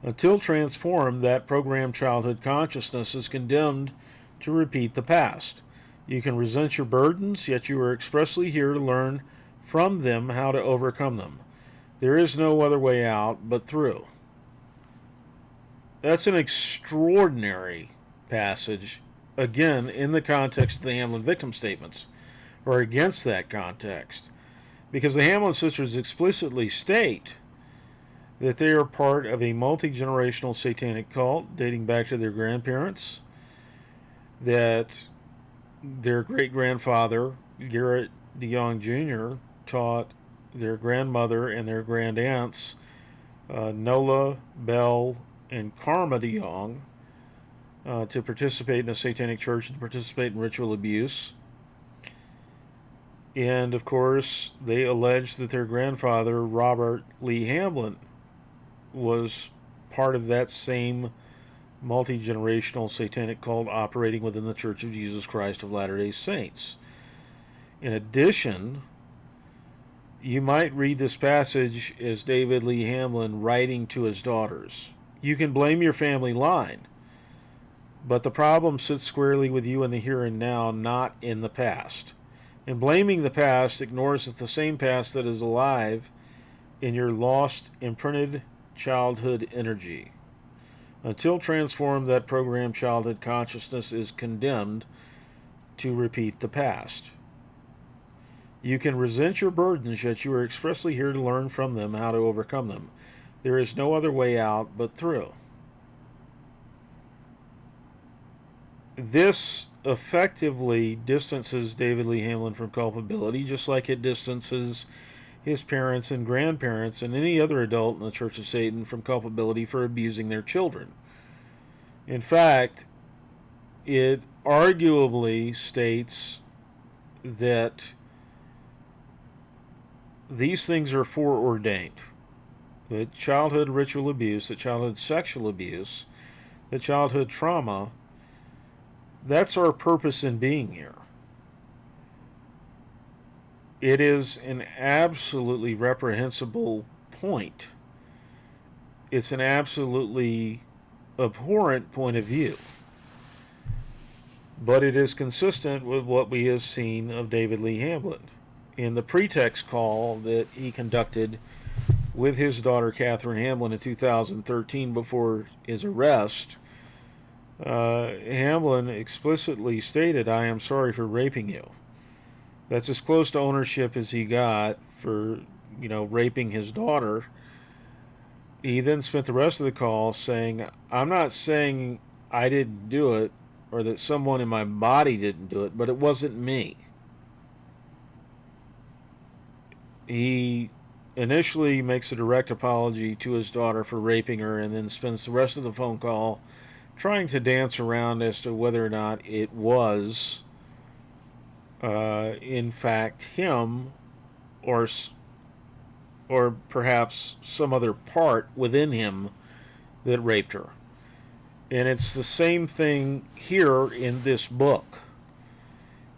Until transformed, that programmed childhood consciousness is condemned to repeat the past. You can resent your burdens, yet you are expressly here to learn from them how to overcome them. There is no other way out but through. That's an extraordinary passage, again, in the context of the Hamlin victim statements, or against that context, because the Hamlin sisters explicitly state that they are part of a multi-generational satanic cult dating back to their grandparents, that their great-grandfather, Garrett DeYoung Jr., taught their grandmother and their grandaunts, Nola, Belle, and Karma DeYoung, to participate in a satanic church and to participate in ritual abuse. And, of course, they allege that their grandfather, Robert Lee Hamlin, was part of that same multi-generational satanic cult operating within the Church of Jesus Christ of Latter-day Saints. In addition, you might read this passage as David Lee Hamlin writing to his daughters. You can blame your family line, but the problem sits squarely with you in the here and now, not in the past. And blaming the past ignores that the same past that is alive in your lost, imprinted childhood energy. Until transformed, that programmed childhood consciousness is condemned to repeat the past. You can resent your burdens, yet you are expressly here to learn from them how to overcome them. There is no other way out but through. This effectively distances David Lee Hamlin from culpability, just like it distances his parents and grandparents and any other adult in the Church of Satan from culpability for abusing their children. In fact, it arguably states that these things are foreordained. That childhood ritual abuse, that childhood sexual abuse, that childhood trauma, that's our purpose in being here. It is an absolutely reprehensible point. It's an absolutely abhorrent point of view. But it is consistent with what we have seen of David Lee Hamlin. In the pretext call that he conducted with his daughter Katherine Hamlin in 2013 before his arrest, Hamlin explicitly stated, "I am sorry for raping you." That's as close to ownership as he got for, raping his daughter. He then spent the rest of the call saying, "I'm not saying I didn't do it or that someone in my body didn't do it, but it wasn't me. He initially makes a direct apology to his daughter for raping her and then spends the rest of the phone call trying to dance around as to whether or not it was, in fact, him or perhaps some other part within him that raped her. And it's the same thing here in this book.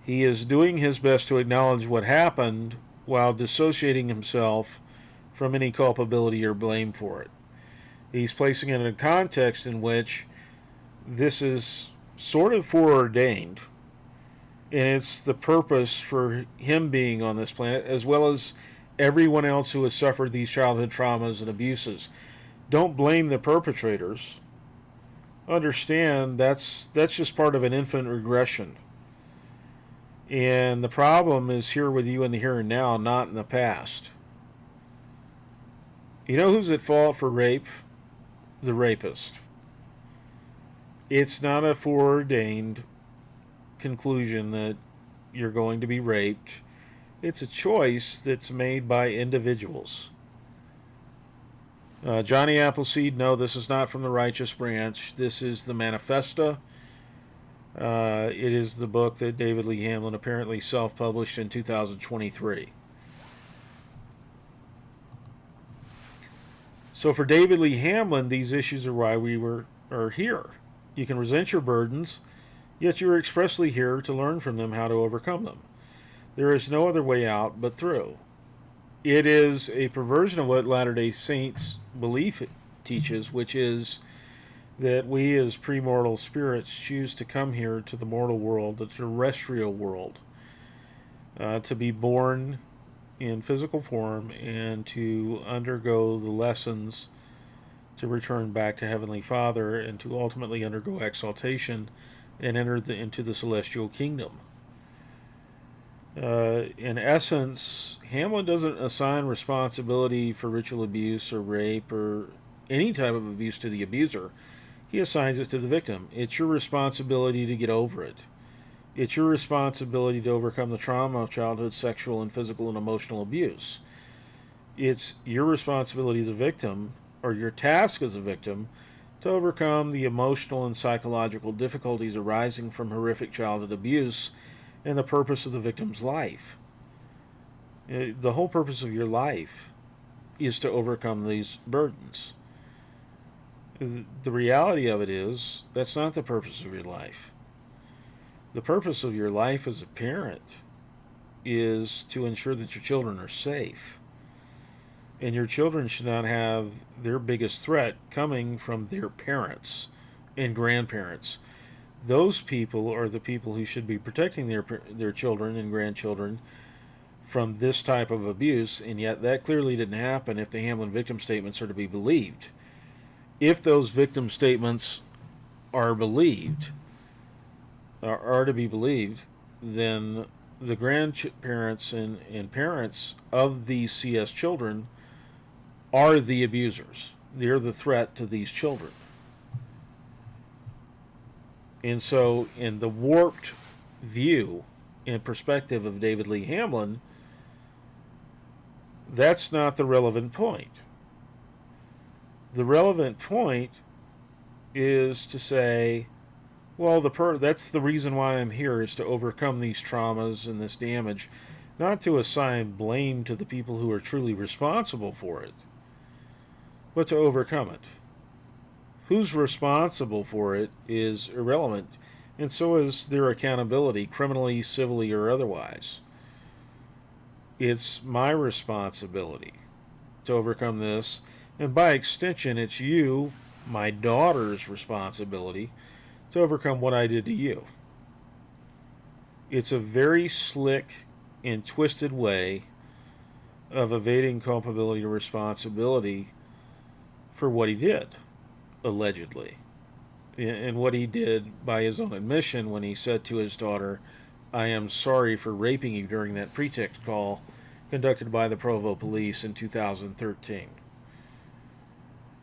He is doing his best to acknowledge what happened while dissociating himself from any culpability or blame for it. He's placing it in a context in which this is sort of foreordained, and it's the purpose for him being on this planet, as well as everyone else who has suffered these childhood traumas and abuses. Don't blame the perpetrators. Understand that's just part of an infinite regression. And the problem is here with you in the here and now, not in the past. You know who's at fault for rape? The rapist. It's not a foreordained conclusion that you're going to be raped. It's a choice that's made by individuals. Johnny Appleseed, no, this is not from the Righteous Branch. This is the Manifesta. It is the book that David Lee Hamlin apparently self-published in 2023. So for David Lee Hamlin, these issues are why we are here. You can resent your burdens, yet you are expressly here to learn from them how to overcome them. There is no other way out but through. It is a perversion of what Latter-day Saints belief teaches, which is that we as premortal spirits choose to come here to the mortal world, the terrestrial world, to be born in physical form and to undergo the lessons to return back to Heavenly Father and to ultimately undergo exaltation and enter into the celestial kingdom. In essence, Hamlin doesn't assign responsibility for ritual abuse or rape or any type of abuse to the abuser. He assigns it to the victim. It's your responsibility to get over it. It's your responsibility to overcome the trauma of childhood sexual and physical and emotional abuse. It's your responsibility as a victim, or your task as a victim, to overcome the emotional and psychological difficulties arising from horrific childhood abuse and the purpose of the victim's life. The whole purpose of your life is to overcome these burdens. The reality of it is, that's not the purpose of your life. The purpose of your life as a parent is to ensure that your children are safe. And your children should not have their biggest threat coming from their parents and grandparents. Those people are the people who should be protecting their children and grandchildren from this type of abuse, and yet that clearly didn't happen if the Hamlin victim statements are to be believed. If those victim statements are believed, are to be believed, then the grandparents and parents of these CS children are the abusers. They're the threat to these children. And so, in the warped view and perspective of David Lee Hamlin, that's not the relevant point. The relevant point is to say, well, that's the reason why I'm here, is to overcome these traumas and this damage, not to assign blame to the people who are truly responsible for it, but to overcome it. Who's responsible for it is irrelevant, and so is their accountability, criminally, civilly, or otherwise. It's my responsibility to overcome this, and by extension, it's you, my daughter's responsibility, to overcome what I did to you. It's a very slick and twisted way of evading culpability or responsibility for what he did, allegedly. And what he did by his own admission when he said to his daughter, "I am sorry for raping you," during that pretext call conducted by the Provo police in 2013.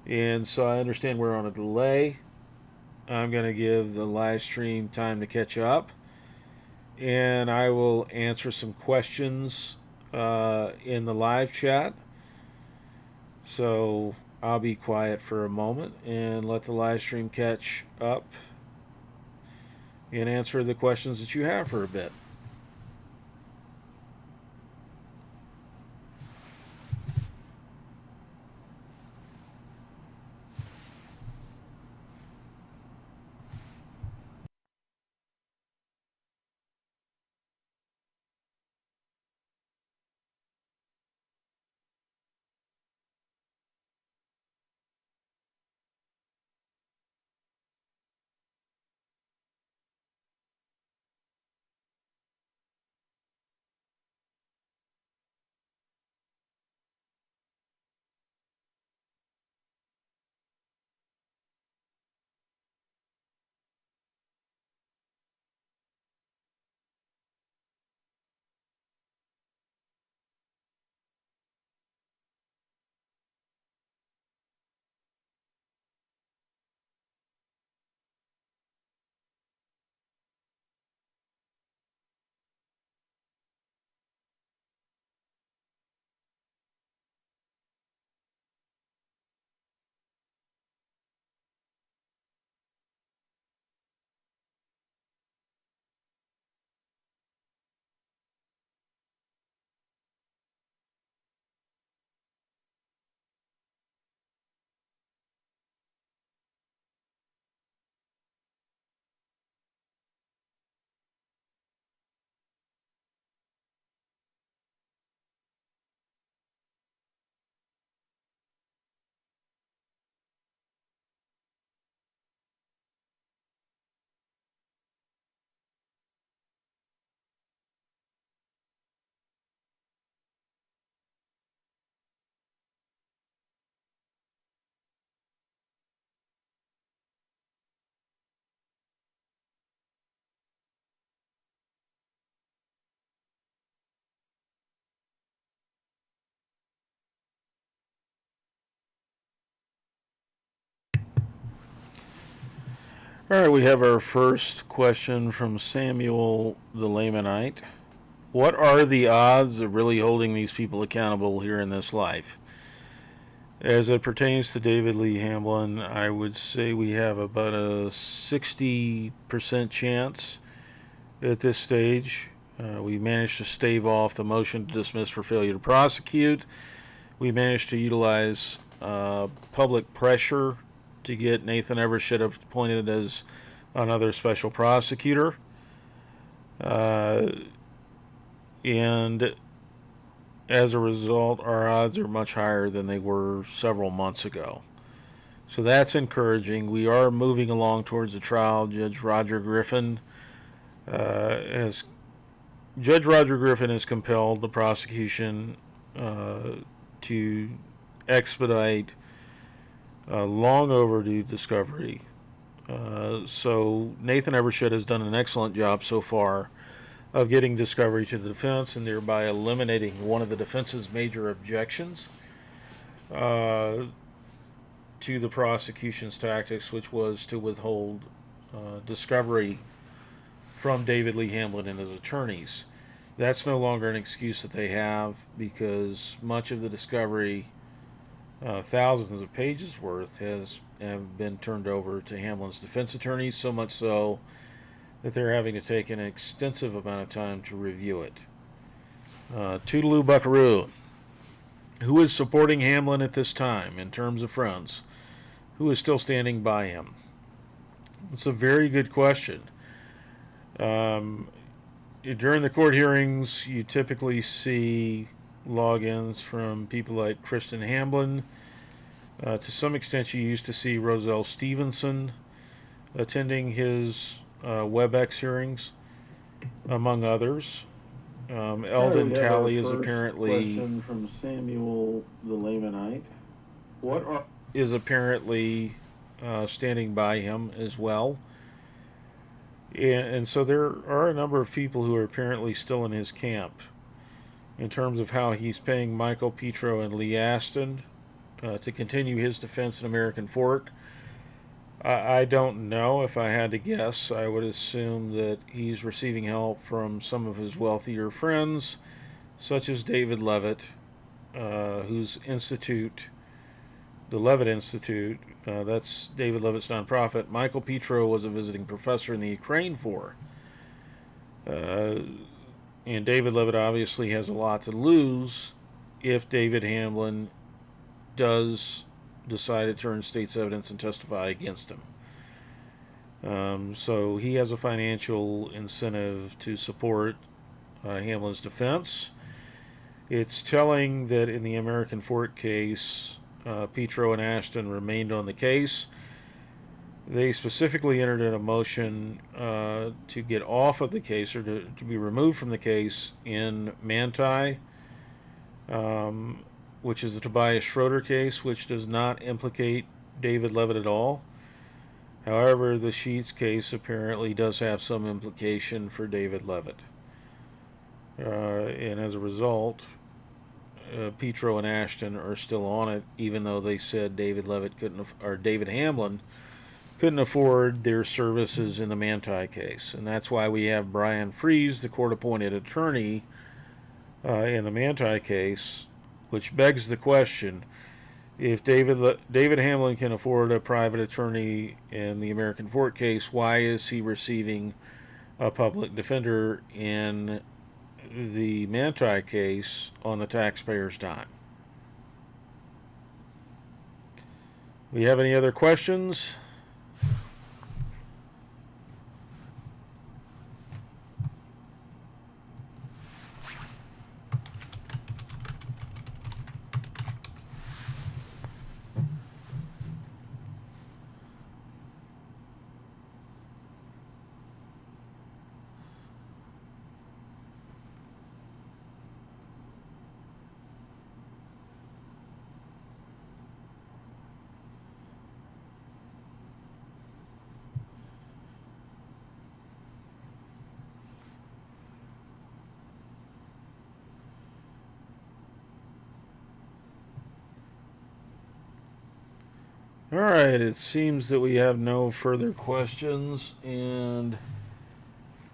And so I understand we're on a delay. I'm going to give the live stream time to catch up, and I will answer some questions in the live chat. So I'll be quiet for a moment and let the live stream catch up and answer the questions that you have for a bit. All right, we have our first question from Samuel the Lamanite. What are the odds of really holding these people accountable here in this life? As it pertains to David Lee Hamlin, I would say we have about a 60% chance at this stage. We managed to stave off the motion to dismiss for failure to prosecute. We managed to utilize public pressure to get Nathan Evershed appointed as another special prosecutor. And as a result, our odds are much higher than they were several months ago. So that's encouraging. We are moving along towards the trial. Judge Roger Griffin has compelled the prosecution to expedite long overdue discovery. So Nathan Evershed has done an excellent job so far of getting discovery to the defense and thereby eliminating one of the defense's major objections to the prosecution's tactics, which was to withhold discovery from David Lee Hamlin and his attorneys. That's no longer an excuse that they have because much of the discovery, thousands of pages worth, have been turned over to Hamlin's defense attorneys, so much so that they're having to take an extensive amount of time to review it. Toodaloo Buckaroo. Who is supporting Hamlin at this time in terms of friends? Who is still standing by him? It's a very good question. During the court hearings, you typically see logins from people like Kristen Hamblin. To some extent, you used to see Roselle Stevenson attending his WebEx hearings, among others. Eldon Talley is apparently question from Samuel the Lamanite. Is apparently standing by him as well. And so there are a number of people who are apparently still in his camp in terms of how he's paying Michael Petro and Lee Aston to continue his defense in American Fork. I don't know. If I had to guess, I would assume that he's receiving help from some of his wealthier friends, such as David Levitt, whose institute, the Levitt Institute, that's David Levitt's nonprofit. Michael Petro was a visiting professor in the Ukraine for. Uh, and David Levitt obviously has a lot to lose if David Hamlin does decide to turn state's evidence and testify against him. So he has a financial incentive to support Hamlin's defense. It's telling that in the American Fort case, Petro and Ashton remained on the case. They specifically entered in a motion to get off of the case or to be removed from the case in Manti, which is the Tobias Schroeder case, which does not implicate David Levitt at all. However, the Sheets case apparently does have some implication for David Levitt. And as a result, Petro and Ashton are still on it, even though they said David Levitt couldn't, or David Hamlin couldn't afford their services in the Manti case. And that's why we have Brian Fries, the court-appointed attorney in the Manti case, which begs the question, if David Hamlin can afford a private attorney in the American Fort case, why is he receiving a public defender in the Manti case on the taxpayer's dime? We have any other questions? All right, it seems that we have no further questions, and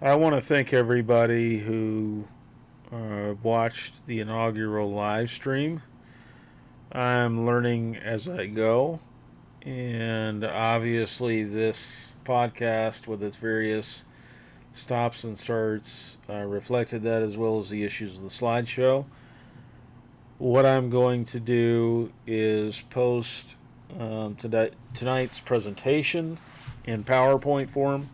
I want to thank everybody who watched the inaugural live stream. I'm learning as I go, and obviously, this podcast, with its various stops and starts, reflected that, as well as the issues of the slideshow. What I'm going to do is post tonight's presentation in PowerPoint form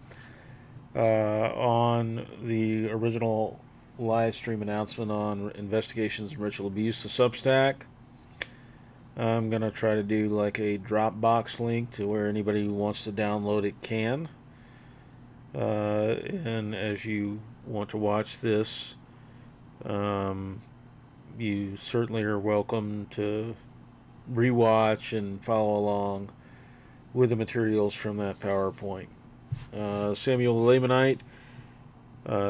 on the original live stream announcement on investigations and ritual abuse to Substack. I'm going to try to do like a Dropbox link to where anybody who wants to download it can. And as you want to watch this, you certainly are welcome to rewatch and follow along with the materials from that PowerPoint. Samuel the Lamanite,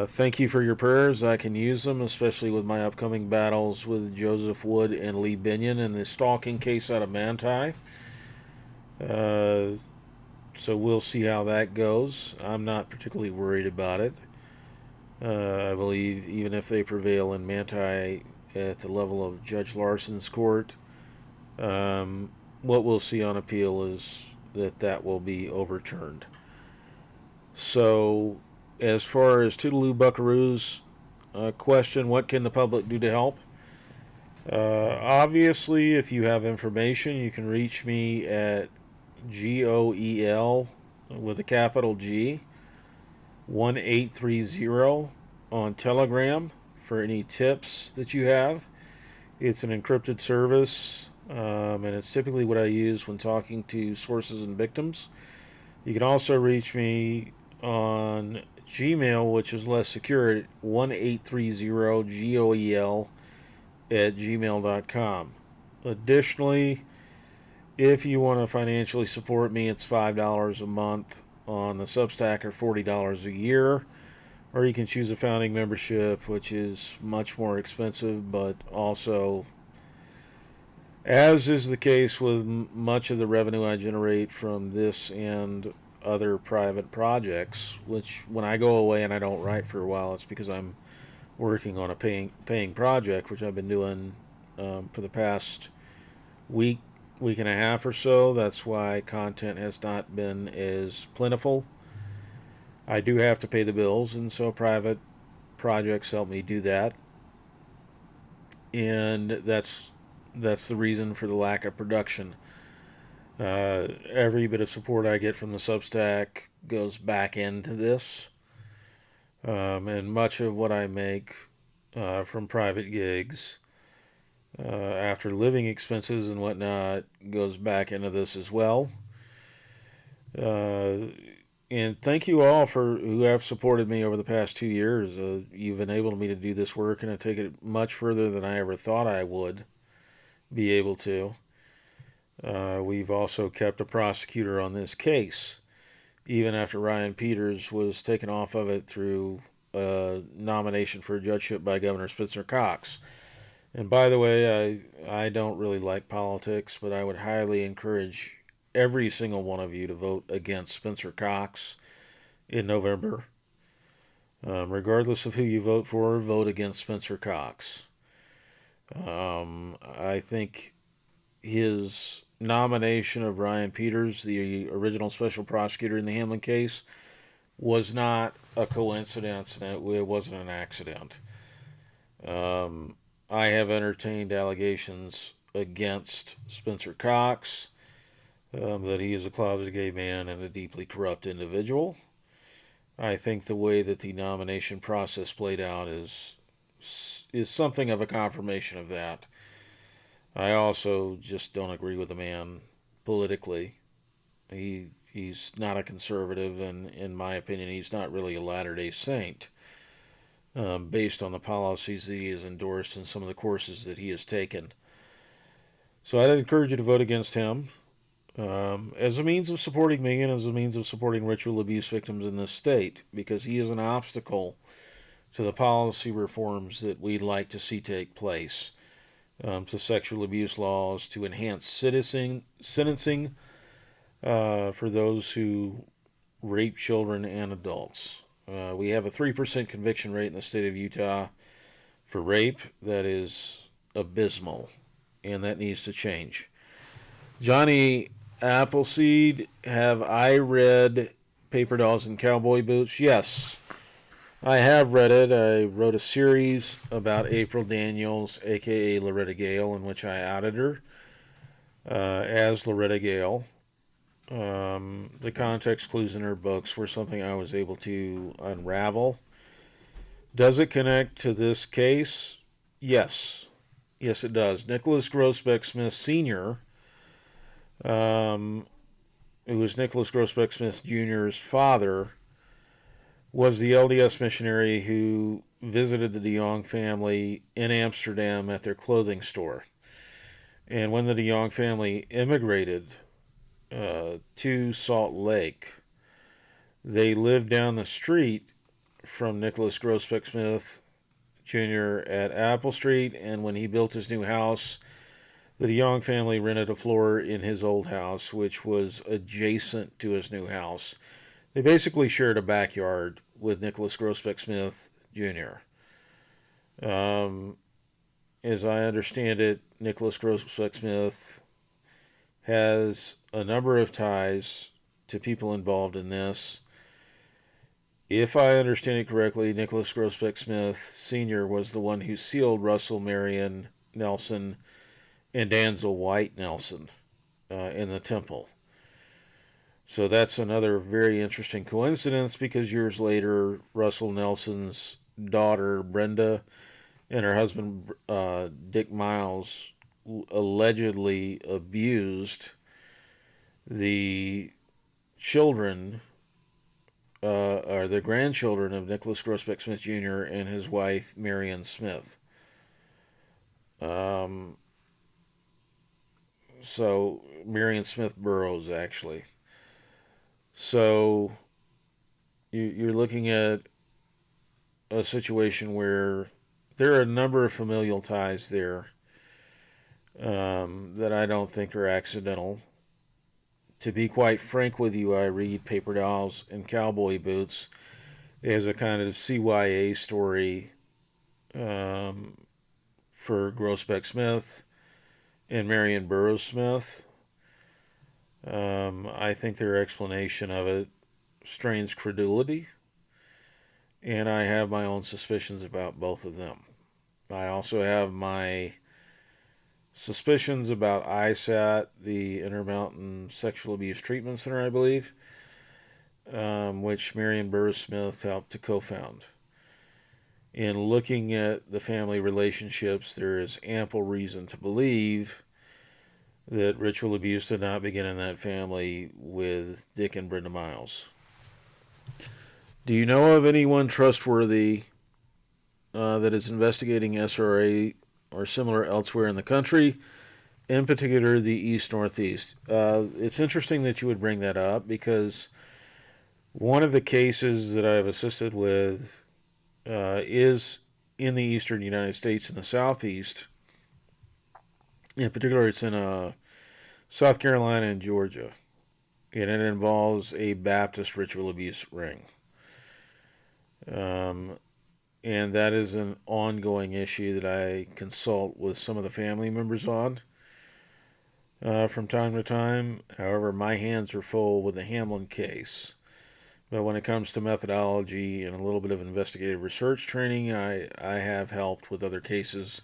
thank you for your prayers. I can use them, especially with my upcoming battles with Joseph Wood and Lee Binion in the stalking case out of Manti. So we'll see how that goes. I'm not particularly worried about it. I believe even if they prevail in Manti at the level of Judge Larson's court, what we'll see on appeal is that will be overturned. So, as far as Toodaloo Buckaroos question, what can the public do to help? Obviously, if you have information, you can reach me at GOEL with a capital G 1830 on Telegram for any tips that you have. It's an encrypted service, and it's typically what I use when talking to sources and victims. You can also reach me on Gmail, which is less secure, at 1830GOEL at gmail.com. Additionally, if you want to financially support me, it's $5 a month on the Substack or $40 a year. Or you can choose a founding membership, which is much more expensive, but also As is the case with much of the revenue I generate from this and other private projects, which when I go away and I don't write for a while, it's because I'm working on a paying project, which I've been doing for the past week, week and a half or so. That's why content has not been as plentiful. I do have to pay the bills, and so private projects help me do that, and that's the reason for the lack of production. Every bit of support I get from the Substack goes back into this, and much of what I make from private gigs, after living expenses and whatnot, goes back into this as well. Uh, and thank you all for who have supported me over the past 2 years. You've enabled me to do this work, and I take it much further than I ever thought I would be able to. We've also kept a prosecutor on this case, even after Ryan Peters was taken off of it through a nomination for a judgeship by Governor Spencer Cox. And by the way, I don't really like politics, but I would highly encourage every single one of you to vote against Spencer Cox in November. Regardless of who you vote for, vote against Spencer Cox. I think his nomination of Ryan Peters, the original special prosecutor in the Hamlin case, was not a coincidence, and it wasn't an accident. Um, I have entertained allegations against Spencer Cox, that he is a closeted gay man and a deeply corrupt individual. I think the way that the nomination process played out is something of a confirmation of that. I also just don't agree with the man politically. He's not a conservative, and in my opinion, he's not really a Latter Day Saint, based on the policies that he has endorsed and some of the courses that he has taken. So I'd encourage you to vote against him, as a means of supporting me and as a means of supporting ritual abuse victims in this state, because he is an obstacle to the policy reforms that we'd like to see take place, to sexual abuse laws, to enhance sentencing for those who rape children and adults. We have a 3% conviction rate in the state of Utah for rape. That is abysmal, and that needs to change. Johnny Appleseed, have I read Paper Dolls and Cowboy Boots? Yes, I have read it. I wrote a series about April Daniels, aka Loretta Gale, in which I outed her as Loretta Gale. The context clues in her books were something I was able to unravel. Does it connect to this case? Yes. Yes, it does. Nicholas Groesbeck Smith Sr., um, who was Nicholas Groesbeck Smith Jr.'s father, was the LDS missionary who visited the de Jong family in Amsterdam at their clothing store. And when the de Jong family immigrated to Salt Lake, they lived down the street from Nicholas Groesbeck Smith Jr. at Apple Street, and when he built his new house, the de Jong family rented a floor in his old house, which was adjacent to his new house. They basically shared a backyard with Nicholas Groesbeck Smith Jr. As I understand it, Nicholas Groesbeck Smith has a number of ties to people involved in this. If I understand it correctly, Nicholas Groesbeck Smith Sr. was the one who sealed Russell Marion Nelson and Danzel White Nelson in the temple. So that's another very interesting coincidence, because years later, Russell Nelson's daughter, Brenda, and her husband, Dick Miles, allegedly abused the children, or the grandchildren of Nicholas Groesbeck Smith Jr. and his wife, Marion Smith. So, Marion Smith Burroughs, actually. So, you're looking at a situation where there are a number of familial ties there. that I don't think are accidental. To be quite frank with you, I read Paper Dolls and Cowboy Boots as a kind of CYA story um, for Groesbeck Smith and Marion Burroughs Smith. I think their explanation of it strains credulity, and I have my own suspicions about both of them. I also have my suspicions about ISAT, the Intermountain Sexual Abuse Treatment Center, I believe, which Marion Burroughs Smith helped to co found. In looking at the family relationships, there is ample reason to believe that ritual abuse did not begin in that family with Dick and Brenda Miles. Do you know of anyone trustworthy that is investigating SRA or similar elsewhere in the country, in particular the East Northeast? It's interesting that you would bring that up because one of the cases that I've assisted with is in the eastern United States in the Southeast. In particular, it's in South Carolina and Georgia, and it involves a Baptist ritual abuse ring. Um, and that is an ongoing issue that I consult with some of the family members on from time to time. However, my hands are full with the Hamlin case. But when it comes to methodology and a little bit of investigative research training, I have helped with other cases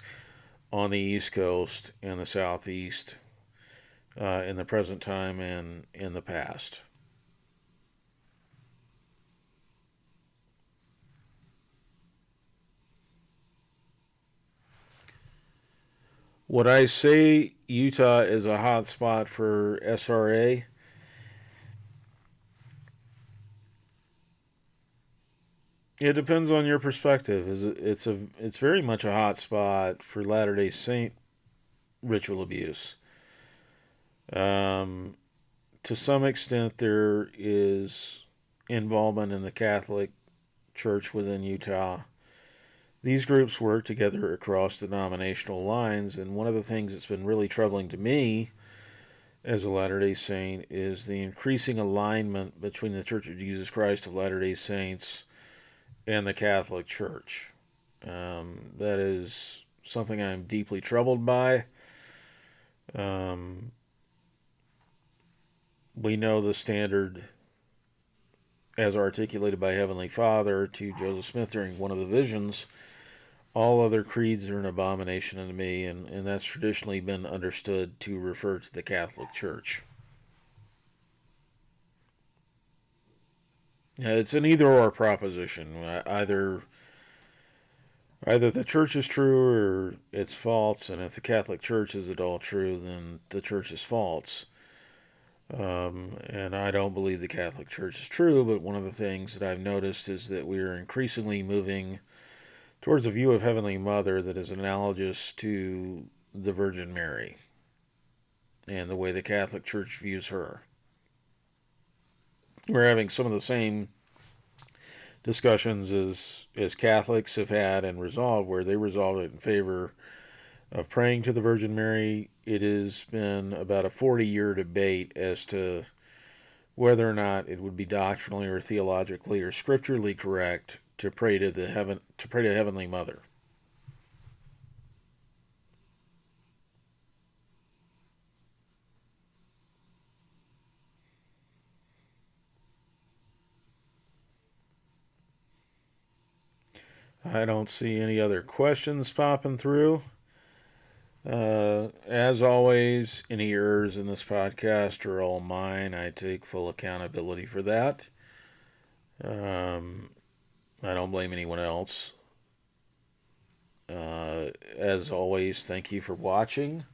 on the East Coast and the Southeast in the present time and in the past. Would I say Utah is a hot spot for SRA? It depends on your perspective. It's very much a hot spot for Latter Day Saint ritual abuse. Um, to some extent, there is involvement in the Catholic Church within Utah. These groups work together across denominational lines, and one of the things that's been really troubling to me as a Latter day Saint is the increasing alignment between the Church of Jesus Christ of Latter day Saints and the Catholic Church. That is something I'm deeply troubled by. Um, we know the standard as articulated by Heavenly Father to Joseph Smith during one of the visions. All other creeds are an abomination unto me, and that's traditionally been understood to refer to the Catholic Church. It's an either or proposition. Either the church is true or it's false, and if the Catholic Church is at all true, then the church is false. And I don't believe the Catholic Church is true, but one of the things that I've noticed is that we are increasingly moving towards a view of Heavenly Mother that is analogous to the Virgin Mary and the way the Catholic Church views her. We're having some of the same discussions as Catholics have had and resolved, where they resolved it in favor of praying to the Virgin Mary. It has been about a 40-year debate as to whether or not it would be doctrinally or theologically or scripturally correct to pray to Heavenly Mother. I don't see any other questions popping through. As always, any errors in this podcast are all mine. I take full accountability for that. Um, I don't blame anyone else. As always, thank you for watching.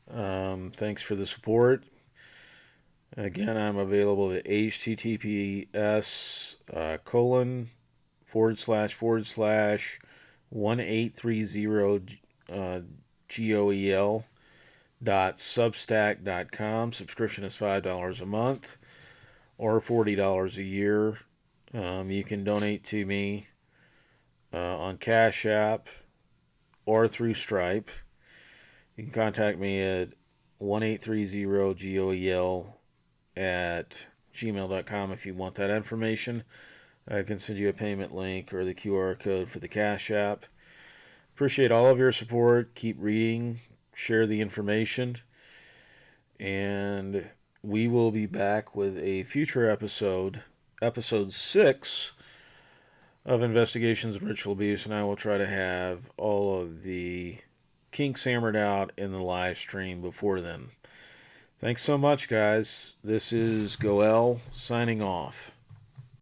Thanks for the support. Again, I'm available at https colon //1830 goel.substack.com. Subscription is $5 a month or $40 a year. You can donate to me on Cash App or through Stripe. You can contact me at 1830GOEL at gmail.com if you want that information. I can send you a payment link or the QR code for the Cash App. Appreciate all of your support. Keep reading, share the information, and we will be back with a future episode, episode 6 of Investigations in Ritual Abuse, and I will try to have all of the kinks hammered out in the live stream before then. Thanks so much, guys. This is Goel signing off.